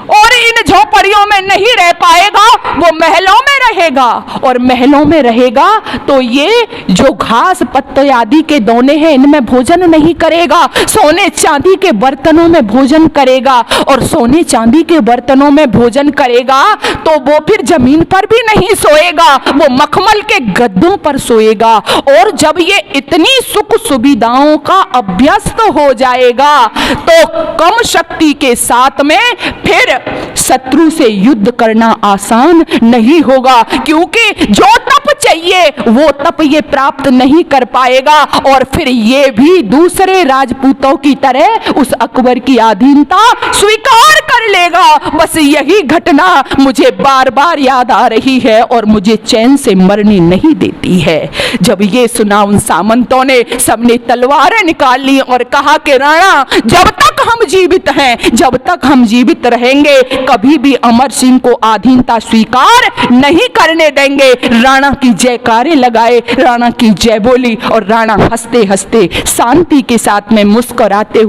और इन झोंपड़ियों में नहीं रह पाएगा, वो महलों में रहेगा, और महलों में रहेगा तो ये जो घास पत्ते आदि के दोने हैं इनमें भोजन नहीं करेगा, सोने चांदी के बर्तनों में भोजन करेगा, और सोने चांदी के बर्तनों में भोजन करेगा तो वो फिर जमीन पर भी नहीं सोएगा, वो मखमल के गद्दों पर सोएगा। और जब ये इतनी सुख सुविधाओं का अभ्यस्त हो जाएगा तो कम शक्ति के साथ में फिर शत्रु से युद्ध करना आसान नहीं होगा, क्योंकि जो तप चाहिए वो तप ये प्राप्त नहीं कर पाएगा, और फिर ये भी दूसरे राजपूतों की तरह उस अकबर की अधीनता स्वीकार कर लेगा। बस यही घटना मुझे बार बार याद आ रही है और मुझे चैन से मरने नहीं देती है। जब ये सुना उन सामंतों ने सबने तलवारें निकाल ली और कहा कि राणा, जब तक हम जीवित हैं, जब तक हम जीवित रहेंगे कभी भी अमर सिंह को अधीनता स्वीकार नहीं करने देंगे। राणा की जयकारे लगाए, राणा की जय बोली, और राणा हंसते हंसते शांति के साथ में मुस्कुराते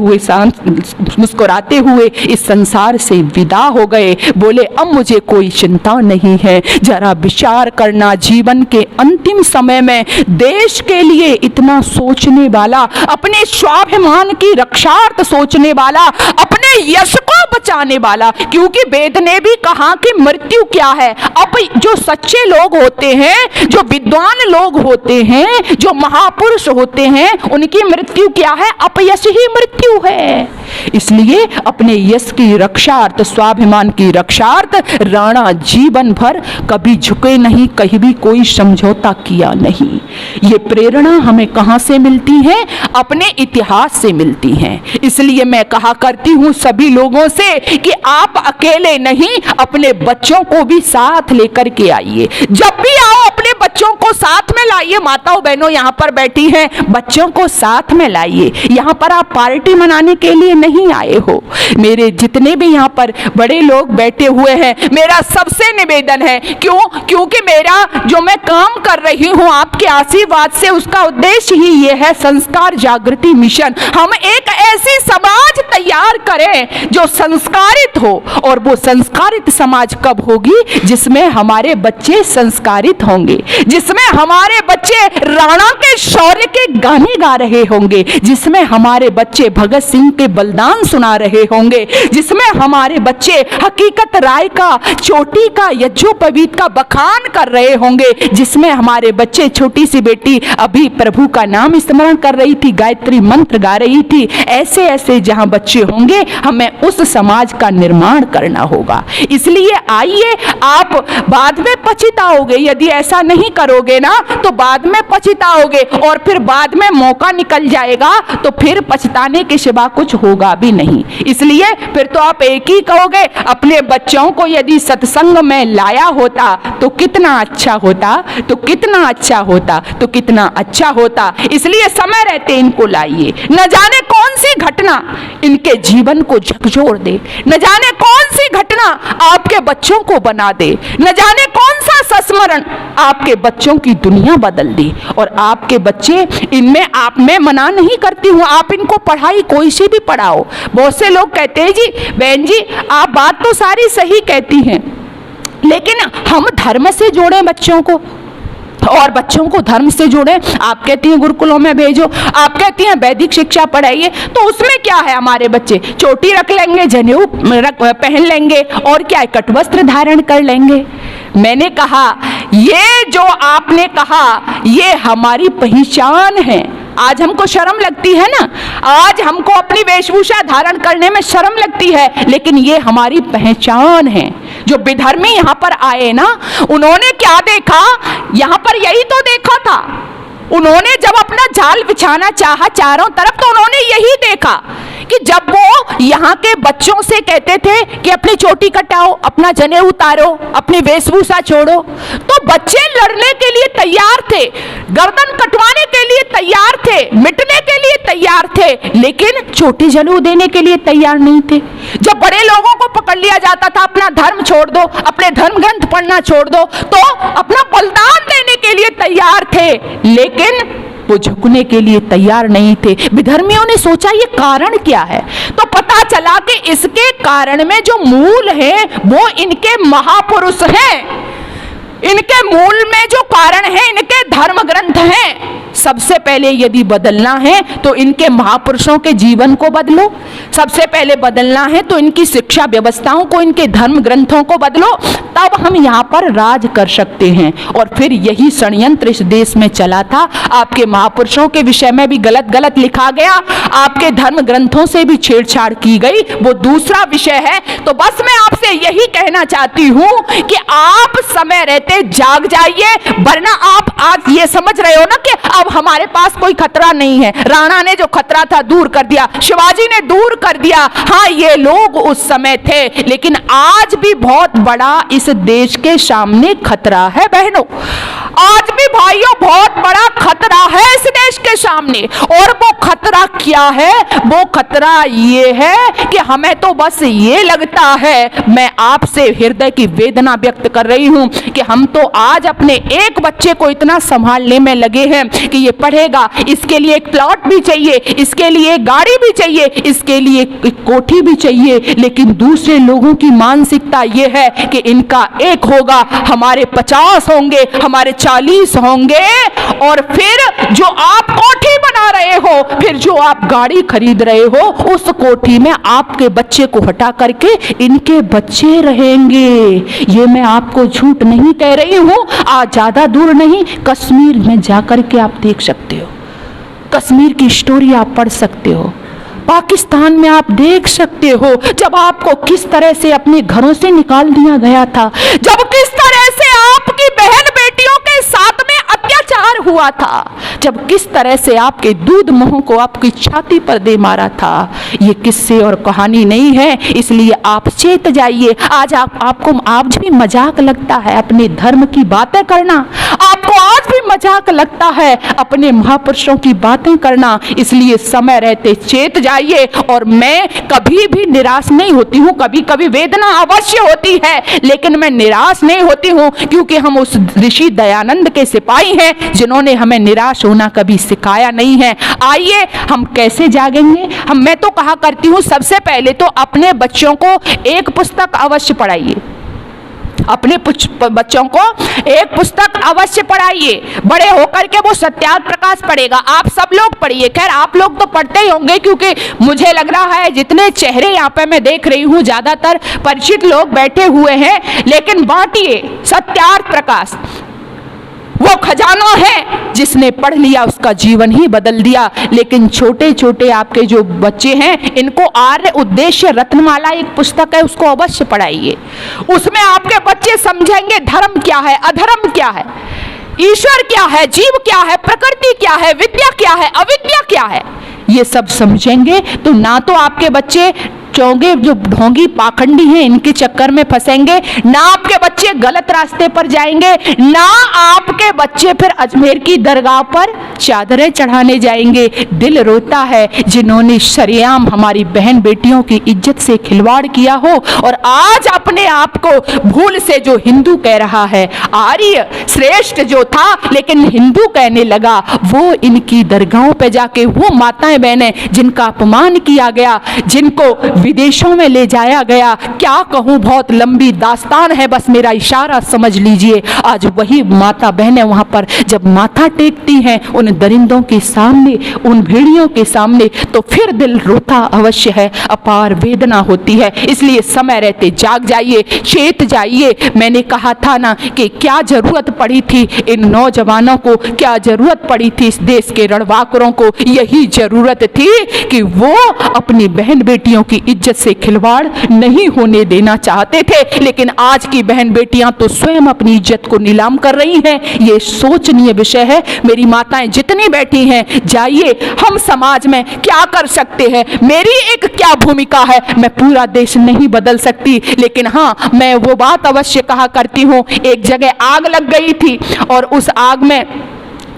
हुए इस संसार से विदा हो गए। बोले अब मुझे कोई चिंता नहीं है। जरा विचार करना, जीवन के अंतिम समय में देश के लिए इतना सोचने वाला, अपने स्वाभिमान की रक्षार्थ सोचने वाला, अपने यश को बचाने वाला, क्योंकि वेद ने भी कहा कि मृत्यु क्या है। अब जो सच्चे लोग होते हैं, जो विद्वान लोग होते हैं, जो महापुरुष होते हैं, उनकी मृत्यु क्या है? अपयश ही मृत्यु है। इसलिए अपने यश की रक्षार्थ, स्वाभिमान की रक्षार्थ राणा जीवन भर कभी झुके नहीं, कहीं भी कोई समझौता किया नहीं। ये प्रेरणा हमें कहां से मिलती है? अपने इतिहास से मिलती है। इसलिए मैं कहा करती हूं सभी लोगों से कि आप अकेले नहीं, अपने बच्चों को भी साथ लेकर के आइए। जब भी आओ अपने बच्चों को साथ में लाइए। माताओं बहनों यहाँ पर बैठी हैं, बच्चों को साथ में लाइए। यहाँ पर आप पार्टी मनाने के लिए नहीं आए हो। मेरे जितने भी यहाँ पर बड़े लोग बैठे हुए हैं, मेरा सबसे निवेदन है, क्योंकि मेरा जो मैं काम कर रही हूँ आपके आशीर्वाद से, उसका उद्देश्य ही ये है, संस्कार जागृति मिशन। हम एक ऐसी समाज तैयार करें जो संस्कारित हो, और वो संस्कारित समाज कब होगी? जिसमें हमारे बच्चे संस्कारित होंगे, जिसमें हमारे बच्चे राणा के शौर्य के गाने गा रहे होंगे, जिसमें हमारे बच्चे भगत सिंह के बलिदान सुना रहे होंगे, जिसमें हमारे बच्चे हकीकत राय का, चोटी का, यज्ञोपवीत का बखान कर रहे होंगे, जिसमें हमारे बच्चे, छोटी सी बेटी अभी प्रभु का नाम स्मरण कर रही थी, गायत्री मंत्र गा रही थी। ऐसे ऐसे जहां बच्चे होंगे, हमें उस समाज का निर्माण करना होगा। इसलिए आइए, आप बाद में पछताओगे यदि ऐसा नहीं करोगे ना, तो बाद में पछताओगे, और फिर बाद में मौका निकल जाएगा तो फिर पछताने के सिवा कुछ होगा भी नहीं। इसलिए फिर तो आप एक ही कहोगे, अपने बच्चों को यदि सत्संग में लाया होता तो कितना अच्छा होता, तो कितना अच्छा होता, तो कितना अच्छा होता। इसलिए समय रहते इनको लाइए। न जाने कौन सी घटना इनके जीवन को झकझोर दे, न जाने कौन सी घटना आपके बच्चों को बना दे, न जाने कौन सा संस्मरण आपके बच्चों की दुनिया बदल दी। और आपके बच्चे, इनमें आप में मना नहीं करती हूँ, आप इनको पढ़ाई कोई से भी पढ़ाओ। बहुत से लोग कहते हैं जी बहन जी आप बात तो सारी सही कहती हैं, लेकिन हम धर्म से जोड़ें बच्चों को, और बच्चों को धर्म से जोड़े। आप कहती हैं गुरुकुलों में भेजो, आप कहती हैं वैदिक शिक्षा पढ़ाइए, तो उसमें क्या है? हमारे बच्चे चोटी रख लेंगे, जनेऊ पहन लेंगे, और क्या है, कटवस्त्र धारण कर लेंगे। मैंने कहा ये जो आपने कहा ये हमारी पहचान है, आज हमको शर्म लगती है ना, आज हमको अपनी वेशभूषा धारण करने में शर्म लगती है, लेकिन ये हमारी पहचान है। जो विधर्मी यहाँ पर आए ना, उन्होंने क्या देखा, यहाँ पर यही तो देखा था। उन्होंने जब अपना जाल बिछाना चाहा चारों तरफ, तो उन्होंने यही देखा कि जब वो यहाँ के बच्चों से कहते थे कि अपनी चोटी कटाओ, अपना जनेऊ उतारो, अपनी वेशभूषा छोड़ो, तो बच्चे लड़ने के लिए तैयार थे, गर्दन कटवाने के लिए तैयार थे, मिटने के लिए तैयार थे, लेकिन चोटी जनेऊ देने के लिए तैयार नहीं थे। जब बड़े लोगों को पकड़ लिया जाता था, अपना धर्म छोड़ दो, अपने धर्म ग्रंथ पढ़ना छोड़ दो, तो अपना बलिदान देने के लिए तैयार थे, लेकिन वो झुकने के लिए तैयार नहीं थे। विधर्मियों ने सोचा ये कारण क्या है, तो पता चला कि इसके कारण में जो मूल है वो इनके महापुरुष हैं। इनके मूल में जो कारण है इनके धर्म ग्रंथ हैं। सबसे पहले यदि बदलना है तो इनके महापुरुषों के जीवन को बदलो, सबसे पहले बदलना है तो इनकी शिक्षा व्यवस्थाओं को, इनके धर्म ग्रंथों को बदलो, तब हम यहाँ पर राज कर सकते हैं। और फिर यही षड्यंत्र इस देश में चला था। आपके महापुरुषों के विषय में भी गलत गलत लिखा गया, आपके धर्म ग्रंथों से भी छेड़छाड़ की गई, वो दूसरा विषय है। तो बस मैं आपसे यही कहना चाहती हूँ कि आप समय रहते जाग जाइए, वरना आप आज ये समझ रहे हो ना कि अब हमारे पास कोई खतरा नहीं है। राणा ने जो खतरा था दूर कर दिया, शिवाजी ने दूर कर दिया, हाँ ये लोग उस समय थे, लेकिन आज भी बहुत बड़ा इस देश के सामने खतरा है बहनों। आज भी भाइयों बहुत बड़ा खतरा है इस देश के सामने। और वो खतरा क्या है? वो खतरा ये है कि हमें तो बस ये लगता है, मैं आपसे हृदय की वेदना व्यक्त कर रही हूं कि हम तो आज अपने एक बच्चे को इतना संभालने में लगे हैं कि ये पढ़ेगा, इसके लिए एक प्लॉट भी चाहिए, इसके लिए एक गाड़ी भी चाहिए, इसके लिए एक कोठी भी चाहिए, लेकिन दूसरे लोगों की मानसिकता ये है कि इनका एक होगा, हमारे 50 होंगे, हमारे 40 होंगे। और फिर जो आप कोठी बना रहे हो, फिर जो आप गाड़ी खरीद रहे हो, उस कोठी में आपके बच्चे को हटा करके इनके बच्चे रहेंगे। ये मैं आपको झूठ नहीं कह रही हूं, आज ज्यादा दूर नहीं, कश्मीर में जाकर के आप देख सकते हो, कश्मीर की स्टोरी आप पढ़ सकते हो, पाकिस्तान में आप देख सकते हो जब आपको किस तरह से अपने घरों से निकाल दिया गया था, जब किस तरह से आपकी बहन बेटियों के साथ में अत्याचार हुआ था, जब किस तरह से आपके दूध मोह को आपकी छाती पर दे मारा था। ये किस्से और कहानी नहीं है, इसलिए आप चेत जाइए। आज आपको आज भी मजाक लगता है अपने धर्म की बातें करना, आपको आज भी मजाक लगता है अपने महापुरुषों की बातें करना, इसलिए समय रहते चेत जाइए। और मैं कभी भी निराश नहीं होती हूँ, कभी कभी वेदना अवश्य होती है, लेकिन मैं निराश नहीं होती हूँ, क्योंकि हम उस ऋषि दयानंद के सिपाही हैं जिन्होंने हमें निराश होना कभी सिखाया नहीं है। आइए हम कैसे जागेंगे? मैं तो कहा करती हूँ, सबसे पहले तो अपने बच्चों को एक पुस्तक अवश्य पढ़ाइए, अपने बच्चों को एक पुस्तक अवश्य पढ़ाइए। बड़े होकर के वो सत्याग्रह प्रकाश पढ़ेगा, आप सब लोग पढ़िए। खैर आप लोग तो पढ़ते ही होंगे, क्योंकि मुझे लग रहा है जितने चेहरे यहाँ पे मैं देख रही हूँ ज्यादातर परिचित लोग बैठे हुए हैं, लेकिन बांटिए सत्याग्रह प्रकाश। वो खजाना है, जिसने पढ़ लिया उसका जीवन ही बदल दिया। लेकिन छोटे छोटे आपके जो बच्चे हैं, इनको आर्य उद्देश्य रत्नमाला एक पुस्तक है, उसको अवश्य पढ़ाइए। उसमें आपके बच्चे समझेंगे धर्म क्या है, अधर्म क्या है, ईश्वर क्या है, जीव क्या है, प्रकृति क्या है, विद्या क्या है, अविद्या क्या है, ये सब समझेंगे तो ना तो आपके बच्चे चौंगे जो ढोंगी पाखंडी हैं इनके चक्कर में फंसेंगे, ना आपके बच्चे गलत रास्ते पर जाएंगे, ना आपके बच्चे फिर अजमेर की दरगाह पर चादरें चढ़ाने जाएंगे। दिल रोता है जिन्होंने शरेआम हमारी बहन बेटियों की इज्जत से खिलवाड़ किया हो, और आज अपने आप को भूल से जो हिंदू कह रहा है, आर्य श्रेष्ठ जो था लेकिन हिंदू कहने लगा, वो इनकी दरगाहों पे जाके वो माताएं बहनें जिनका अपमान किया गया, जिनको विदेशों में ले जाया गया, क्या कहूं बहुत लंबी दास्तान है, बस मेरा इशारा समझ लीजिए। आज वही माता बहनें ने वहाँ पर जब माथा टेकती हैं उन दरिंदों के सामने, उन भेड़ियों के सामने, तो फिर दिल रोता अवश्य है, अपार वेदना होती है। इसलिए समय रहते जाग जाइए, चेत जाइए। मैंने कहा था ना कि क्या जरूरत पड़ी थी इन नौजवानों को, क्या जरूरत पड़ी थी इस देश के रणवाकुरों को। यही जरूरत थी कि वो अपनी बहन बेटियों की इज्जत से खिलवाड़ नहीं होने देना चाहते थे। लेकिन आज की बहन बेटियां तो स्वयं अपनी इज्जत को नीलाम कर रही हैं। ये सोचनीय विषय है। मेरी माताएं जितनी बैठी हैं, जाइए, हम समाज में क्या कर सकते हैं, मेरी एक क्या भूमिका है। मैं पूरा देश नहीं बदल सकती, लेकिन हाँ, मैं वो बात अवश्य कहा करती हूँ। एक जगह आग लग गई थी और उस आग में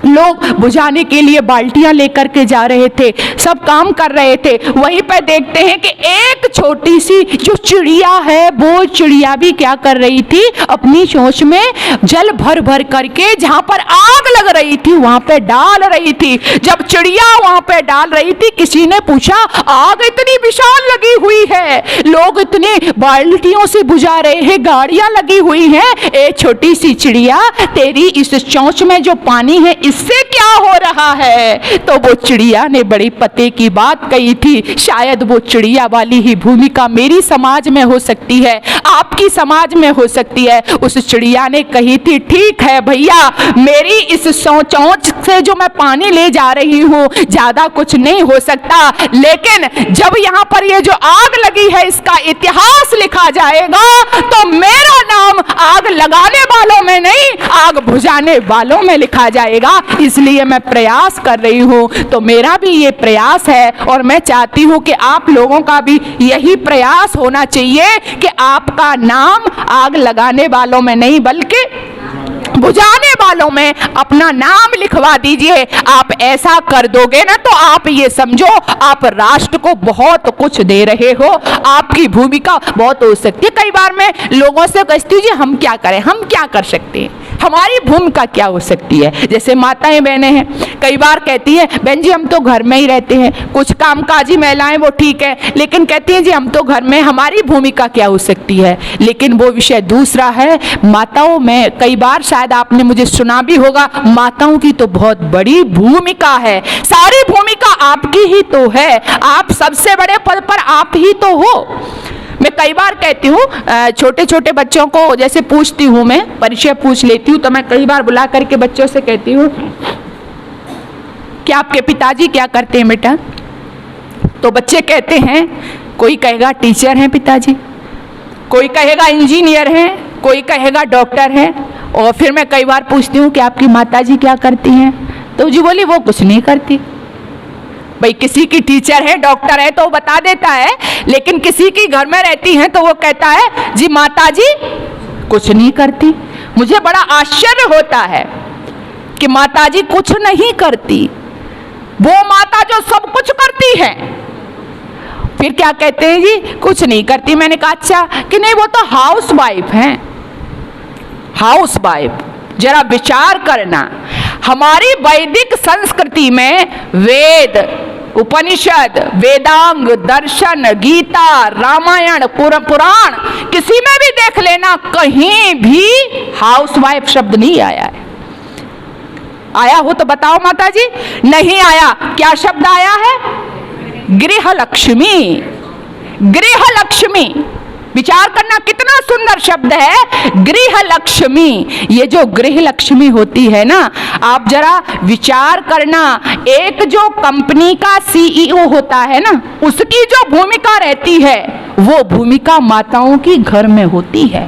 लोग बुझाने के लिए बाल्टियां लेकर के जा रहे थे, सब काम कर रहे थे। वहीं पर देखते हैं कि एक छोटी सी जो चिड़िया है, वो चिड़िया भी क्या कर रही थी, अपनी चोंच में जल भर भर करके जहां पर आग लग रही थी वहां पे डाल रही थी। जब चिड़िया वहां पे डाल रही थी, किसी ने पूछा, आग इतनी विशाल लगी हुई है, लोग इतने बाल्टियों से बुझा रहे हैं, गाड़ियां लगी हुई हैं, ए छोटी सी चिड़िया, तेरी इस चोंच में जो पानी है इससे क्या हो रहा है। तो वो चिड़िया ने बड़ी पते की बात कही थी। शायद वो चिड़िया वाली ही भूमिका मेरी समाज में हो सकती है, आपकी समाज में हो सकती है। उस चिड़िया ने कही थी, ठीक है भैया, मेरी इस चोंच से जो मैं पानी ले जा रही हूँ ज्यादा कुछ नहीं हो सकता, लेकिन जब यहाँ पर ये जो आग लगी है इसका इतिहास लिखा जाएगा तो मेरा नाम आग लगाने वालों में नहीं, आग बुझाने वालों में लिखा जाएगा। इसलिए मैं प्रयास कर रही हूं। तो मेरा भी ये प्रयास है और मैं चाहती हूं कि आप लोगों का भी यही प्रयास होना चाहिए कि आपका नाम आग लगाने वालों में नहीं बल्कि बुझाने वालों में अपना नाम लिखवा दीजिए। आप ऐसा कर दोगे ना तो आप ये समझो आप राष्ट्र को बहुत कुछ दे रहे हो, आपकी भूमिका बहुत हो सकती है। कई बार मैं लोगों से कहती हूँ जी हम क्या करें, हम क्या कर सकते हैं, हमारी भूमिका क्या हो सकती है। जैसे माताएं बहनें हैं, कई बार कहती हैं बहन जी हम तो घर में ही रहते हैं, कुछ कामकाजी महिलाएं वो ठीक है, लेकिन कहती हैं जी हम तो घर में, हमारी भूमिका क्या हो सकती है। लेकिन वो विषय दूसरा है। माताओं में कई बार शायद आपने मुझे सुना भी होगा, माताओं की तो बहुत बड़ी भूमिका है, सारी भूमिका आपकी ही तो है, आप सबसे बड़े पद पर आप ही तो हो। मैं कई बार कहती हूँ, छोटे छोटे बच्चों को जैसे पूछती हूँ, मैं परिचय पूछ लेती हूँ, तो मैं कई बार बुला करके बच्चों से कहती हूँ कि आपके पिताजी क्या करते हैं बेटा। तो बच्चे कहते हैं, कोई कहेगा टीचर हैं पिताजी, कोई कहेगा इंजीनियर हैं, कोई कहेगा डॉक्टर हैं। और फिर मैं कई बार पूछती हूँ कि आपकी माताजी क्या करती हैं, तो जी बोली वो कुछ नहीं करती। भाई किसी की टीचर है, डॉक्टर है तो वो बता देता है, लेकिन किसी की घर में रहती है तो वो कहता है जी माताजी कुछ नहीं करती। मुझे बड़ा आश्चर्य होता है कि माताजी कुछ नहीं करती, वो माता जो सब कुछ करती है। फिर क्या कहते हैं जी कुछ नहीं करती। मैंने कहा अच्छा कि नहीं वो तो हाउस वाइफ हैं, हाउस वाइफ। जरा विचार करना, हमारी वैदिक संस्कृति में वेद, उपनिषद, वेदांग, दर्शन, गीता, रामायण, पुराण, किसी में भी देख लेना, कहीं भी हाउसवाइफ शब्द नहीं आया है। आया हो तो बताओ माता जी, नहीं आया। क्या शब्द आया है? गृह लक्ष्मी। गृह लक्ष्मी, विचार करना कितना सुंदर शब्द है, गृह लक्ष्मी। ये जो गृह लक्ष्मी होती है ना, आप जरा विचार करना, एक जो कंपनी का सीईओ होता है ना, उसकी जो भूमिका रहती है वो भूमिका माताओं की घर में होती है।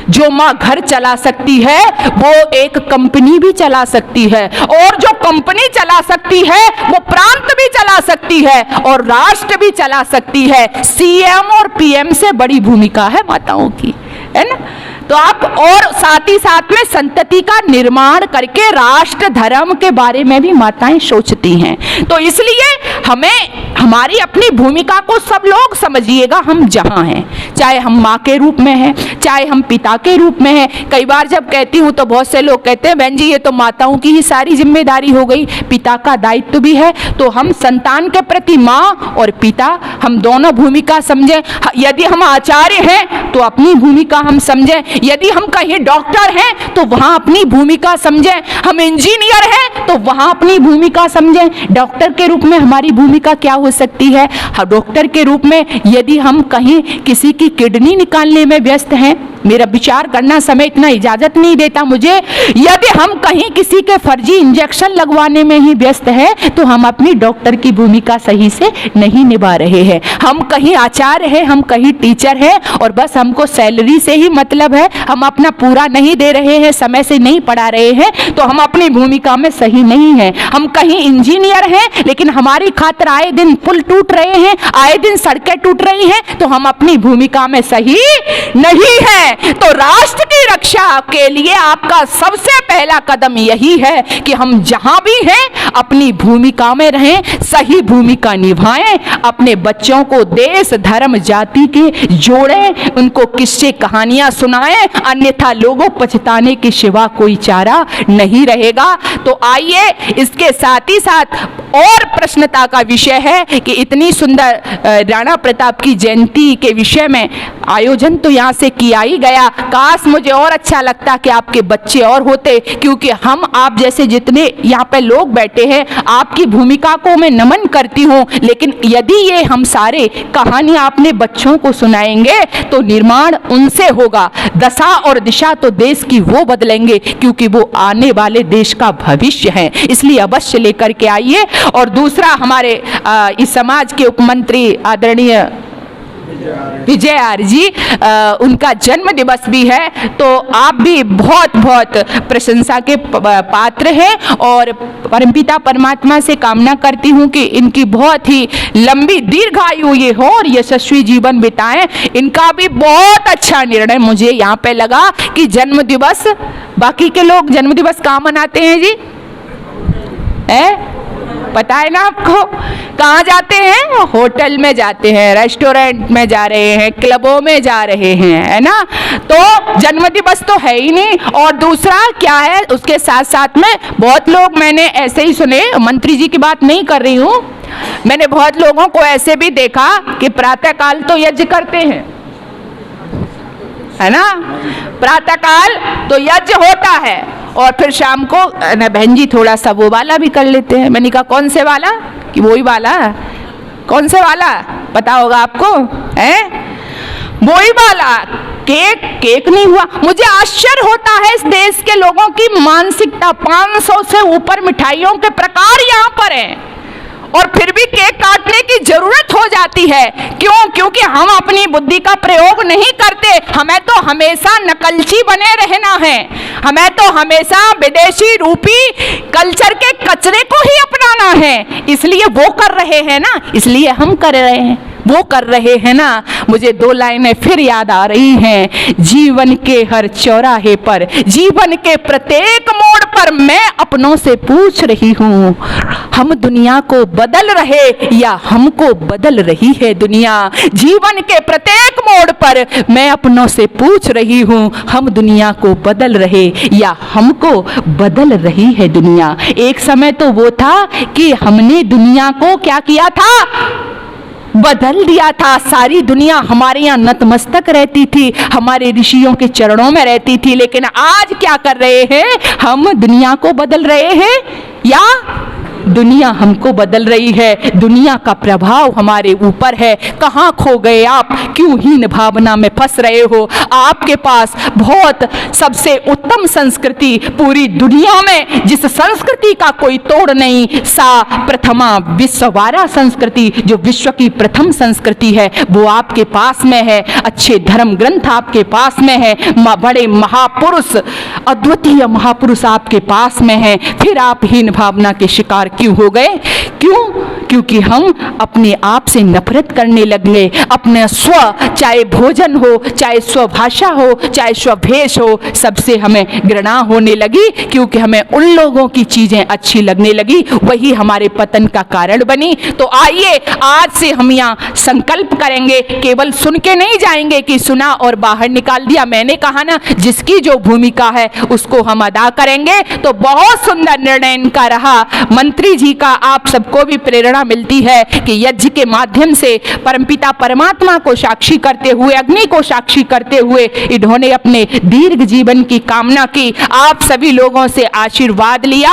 जो माँ घर चला सकती है वो एक कंपनी भी चला सकती है, और जो कंपनी चला सकती है वो प्रांत भी चला सकती है और राष्ट्र भी चला सकती है। सीएम और पीएम से बड़ी भूमिका है माताओं की, है ना। तो आप और साथ ही साथ में संतति का निर्माण करके राष्ट्र धर्म के बारे में भी माताएं सोचती हैं। तो इसलिए हमें हमारी अपनी भूमिका को सब लोग समझिएगा, हम जहाँ हैं, चाहे हम माँ के रूप में हैं, चाहे हम पिता के रूप में हैं। कई बार जब कहती हूँ तो बहुत से लोग कहते हैं बहन जी ये तो माताओं की ही सारी जिम्मेदारी हो गई, पिता का दायित्व भी है। तो हम संतान के प्रति माँ और पिता, हम दोनों भूमिका समझें। यदि हम आचार्य हैं तो अपनी भूमिका हम समझें। यदि हम कहीं डॉक्टर हैं तो वहां अपनी भूमिका समझें, हम इंजीनियर हैं तो वहां अपनी भूमिका समझें। डॉक्टर के रूप में हमारी भूमिका क्या हो सकती है? डॉक्टर के रूप में यदि हम कहीं किसी की किडनी निकालने में व्यस्त हैं, मेरा विचार करना समय इतना इजाजत नहीं देता मुझे, यदि हम कहीं किसी के फर्जी इंजेक्शन लगवाने में ही व्यस्त हैं तो हम अपनी डॉक्टर की भूमिका सही से नहीं निभा रहे हैं। हम कहीं आचार्य हैं, हम कहीं टीचर हैं और बस हमको सैलरी से ही मतलब है, हम अपना पूरा नहीं दे रहे हैं, समय से नहीं पढ़ा रहे हैं तो हम अपनी भूमिका में सही नहीं हैं। हम कहीं इंजीनियर हैं लेकिन हमारी खातिर आए दिन पुल टूट रहे हैं, आए दिन सड़कें टूट रही हैं तो हम अपनी भूमिका में सही नहीं हैं। तो राष्ट्र की रक्षा के लिए आपका सबसे पहला कदम यही है कि हम जहां भी हैं अपनी भूमिका में रहें, सही भूमिका निभाएं, अपने बच्चों को देश धर्म जाति के जोड़ें, उनको किस्से कहानियां सुनाएं, अन्यथा लोगों पछताने के सिवा कोई चारा नहीं रहेगा। तो आइए इसके साथ ही साथ और प्रश्नता का विषय है कि इतनी सुंदर राणा प्रताप की जयंती के विषय में आयोजन तो यहाँ से किया ही गया, काश मुझे और अच्छा लगता कि आपके बच्चे और होते, क्योंकि हम आप जैसे जितने यहाँ पे लोग बैठे हैं आपकी भूमिका को मैं नमन करती हूँ, लेकिन यदि ये हम सारे कहानियाँ अपने बच्चों को सुनाएंगे तो निर्माण उनसे होगा, दशा और दिशा तो देश की वो बदलेंगे क्योंकि वो आने वाले देश का भविष्य है। इसलिए अवश्य लेकर के आइए। और दूसरा, हमारे इस समाज के उपमंत्री आदरणीय विजय आर्य जी, उनका जन्म दिवस भी है, तो आप भी बहुत बहुत प्रशंसा के पात्र हैं और परमपिता परमात्मा से कामना करती हूं कि इनकी बहुत ही लंबी दीर्घायु ये हो और यशस्वी जीवन बिताएं। इनका भी बहुत अच्छा निर्णय मुझे यहाँ पे लगा कि जन्म दिवस, बाकी के लोग जन्म दिवस कहाँ मनाते हैं जी? पता है ना आपको? कहाँ जाते हैं? होटल में जाते हैं, रेस्टोरेंट में जा रहे हैं, क्लबों में जा रहे हैं, है ना? तो जन्मदिवस तो है ही नहीं। और दूसरा क्या है, उसके साथ साथ में बहुत लोग मैंने ऐसे ही सुने, मंत्री जी की बात नहीं कर रही हूँ, मैंने बहुत लोगों को ऐसे भी देखा कि प्रातःकाल तो यज्ञ करते हैं, है ना? प्रातःकाल तो यज्ञ होता है और फिर शाम को ना बहन जी थोड़ा सा वो वाला भी कर लेते हैं। मैंने कहा कौन से वाला? कि वही वाला। कौन से वाला पता होगा आपको? वही वाला। केक नहीं हुआ। मुझे आश्चर्य होता है इस देश के लोगों की मानसिकता। 500 से ऊपर मिठाइयों के प्रकार यहाँ पर हैं और फिर भी केक काटने की जरूरत हो जाती है। क्यों? क्योंकि हम अपनी बुद्धि का प्रयोग नहीं करते। हमें तो हमेशा नकलची बने रहना है, हमें तो हमेशा विदेशी रूपी कल्चर के कचरे को ही अपनाना है। इसलिए वो कर रहे हैं ना, इसलिए हम कर रहे हैं, वो कर रहे हैं ना। मुझे 2 लाइनें फिर याद आ रही हैं। जीवन के हर चौराहे पर, जीवन के प्रत्येक मोड़ पर मैं अपनों से पूछ रही हूँ, हम दुनिया को बदल रहे या हमको बदल रही है दुनिया? जीवन के प्रत्येक मोड़ पर मैं अपनों से पूछ रही हूँ, हम दुनिया को बदल रहे या हमको बदल रही है दुनिया? एक समय तो वो था कि हमने दुनिया को क्या किया था? बदल दिया था। सारी दुनिया हमारे यहाँ नतमस्तक रहती थी, हमारे ऋषियों के चरणों में रहती थी। लेकिन आज क्या कर रहे हैं? हम दुनिया को बदल रहे हैं या दुनिया हमको बदल रही है? दुनिया का प्रभाव हमारे ऊपर है। कहाँ खो गए आप? क्यों हीन भावना में फंस रहे हो? आपके पास बहुत सबसे उत्तम संस्कृति पूरी दुनिया में, जिस संस्कृति का कोई तोड़ नहीं, सा प्रथमा विश्ववारा संस्कृति, जो विश्व की प्रथम संस्कृति है, वो आपके पास में है। अच्छे धर्म ग्रंथ आपके पास में है, बड़े महापुरुष, अद्वितीय महापुरुष आपके पास में है। फिर आप हीन भावना के शिकार क्यों हो गए? क्यों? क्योंकि हम अपने आप से नफरत करने लगे। अपने स्व, चाहे भोजन हो, चाहे स्वभाषा हो, चाहे स्वभेष हो, सबसे हमें घृणा होने लगी, क्योंकि हमें उन लोगों की चीजें अच्छी लगने लगी, वही हमारे पतन का कारण बनी। तो आइए आज से हम यहाँ संकल्प करेंगे, केवल सुन के नहीं जाएंगे कि सुना और बाहर निकाल दिया। मैंने कहा ना, जिसकी जो भूमिका है उसको हम अदा करेंगे। तो बहुत सुंदर निर्णय इनका रहा, मंत्री जी का। आप सबको भी प्रेरणा प्रेरणा मिलती है कि यज्ञ के माध्यम से परमपिता परमात्मा को साक्षी करते हुए, अग्नि को साक्षी करते हुए इन्होंने अपने दीर्घ जीवन की कामना की। आप सभी लोगों से आशीर्वाद लिया।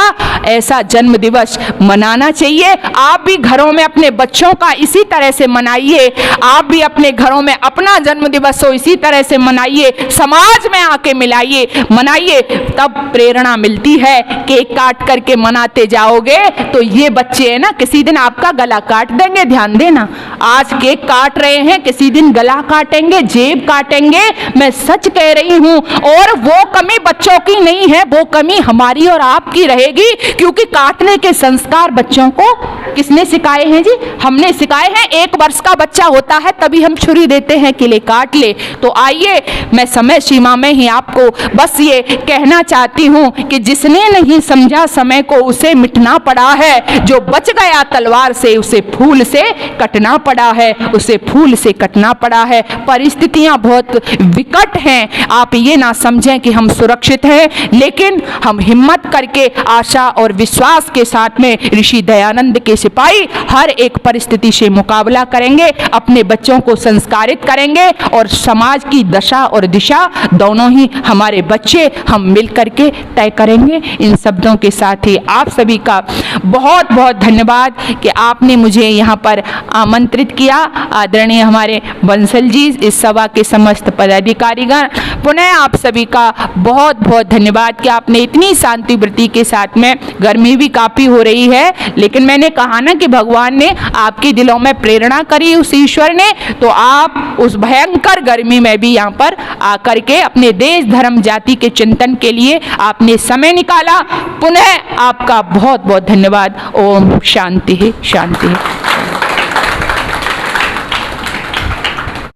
ऐसा जन्म दिवस मनाना चाहिए। आप भी घरों में अपने बच्चों का इसी तरह से मनाइए। आप भी अपने घरों में अपना जन्म दिवस हो इसी तरह से मनाइए। समाज में आके मनाइए, तब प्रेरणा मिलती है। केक काट करके मनाते जाओगे तो ये बच्चे है ना, किसी दिन आपका गला काट देंगे। ध्यान देना, आज केक काट रहे हैं, किसी दिन गला काटेंगे, जेब काटेंगे। मैं सच कह रही हूं। और वो कमी बच्चों की नहीं है, वो कमी हमारी और आपकी रहेगी, क्योंकि काटने के संस्कार बच्चों को किसने सिखाए हैं जी? हमने सिखाए हैं। 1 वर्ष का बच्चा होता है तभी हम छुरी देते हैं कि ले काट ले। तो आइए, मैं समय सीमा में ही आपको बस ये कहना चाहती हूं कि जिसने नहीं समझा समय को उसे मिटना पड़ा है, जो बच गया तलवार से उसे फूल से कटना पड़ा है, उसे फूल से कटना पड़ा है। परिस्थितियां बहुत विकट हैं। आप ये ना समझें कि हम सुरक्षित हैं, लेकिन हम हिम्मत करके आशा और विश्वास के साथ में ऋषि दयानंद के सिपाही हर एक परिस्थिति से मुकाबला करेंगे, अपने बच्चों को संस्कारित करेंगे और समाज की दशा और दिशा दोनों ही हमारे बच्चे हम मिल करके तय करेंगे। इन शब्दों के साथ ही आप सभी का बहुत बहुत धन्यवाद कि आपने मुझे यहाँ पर आमंत्रित किया। आदरणीय हमारे बंसल जी, इस सभा के समस्त पदाधिकारीगण, पुनः आप सभी का बहुत बहुत धन्यवाद कि आपने इतनी शांति वृत्ति के साथ में, गर्मी भी काफ़ी हो रही है, लेकिन मैंने कहा ना कि भगवान ने आपके दिलों में प्रेरणा करी, उस ईश्वर ने, तो आप उस भयंकर गर्मी में भी यहाँ पर आकर के अपने देश धर्म जाति के चिंतन के लिए आपने समय निकाला। पुनः आपका बहुत बहुत धन्यवाद। ओम शांति शांति।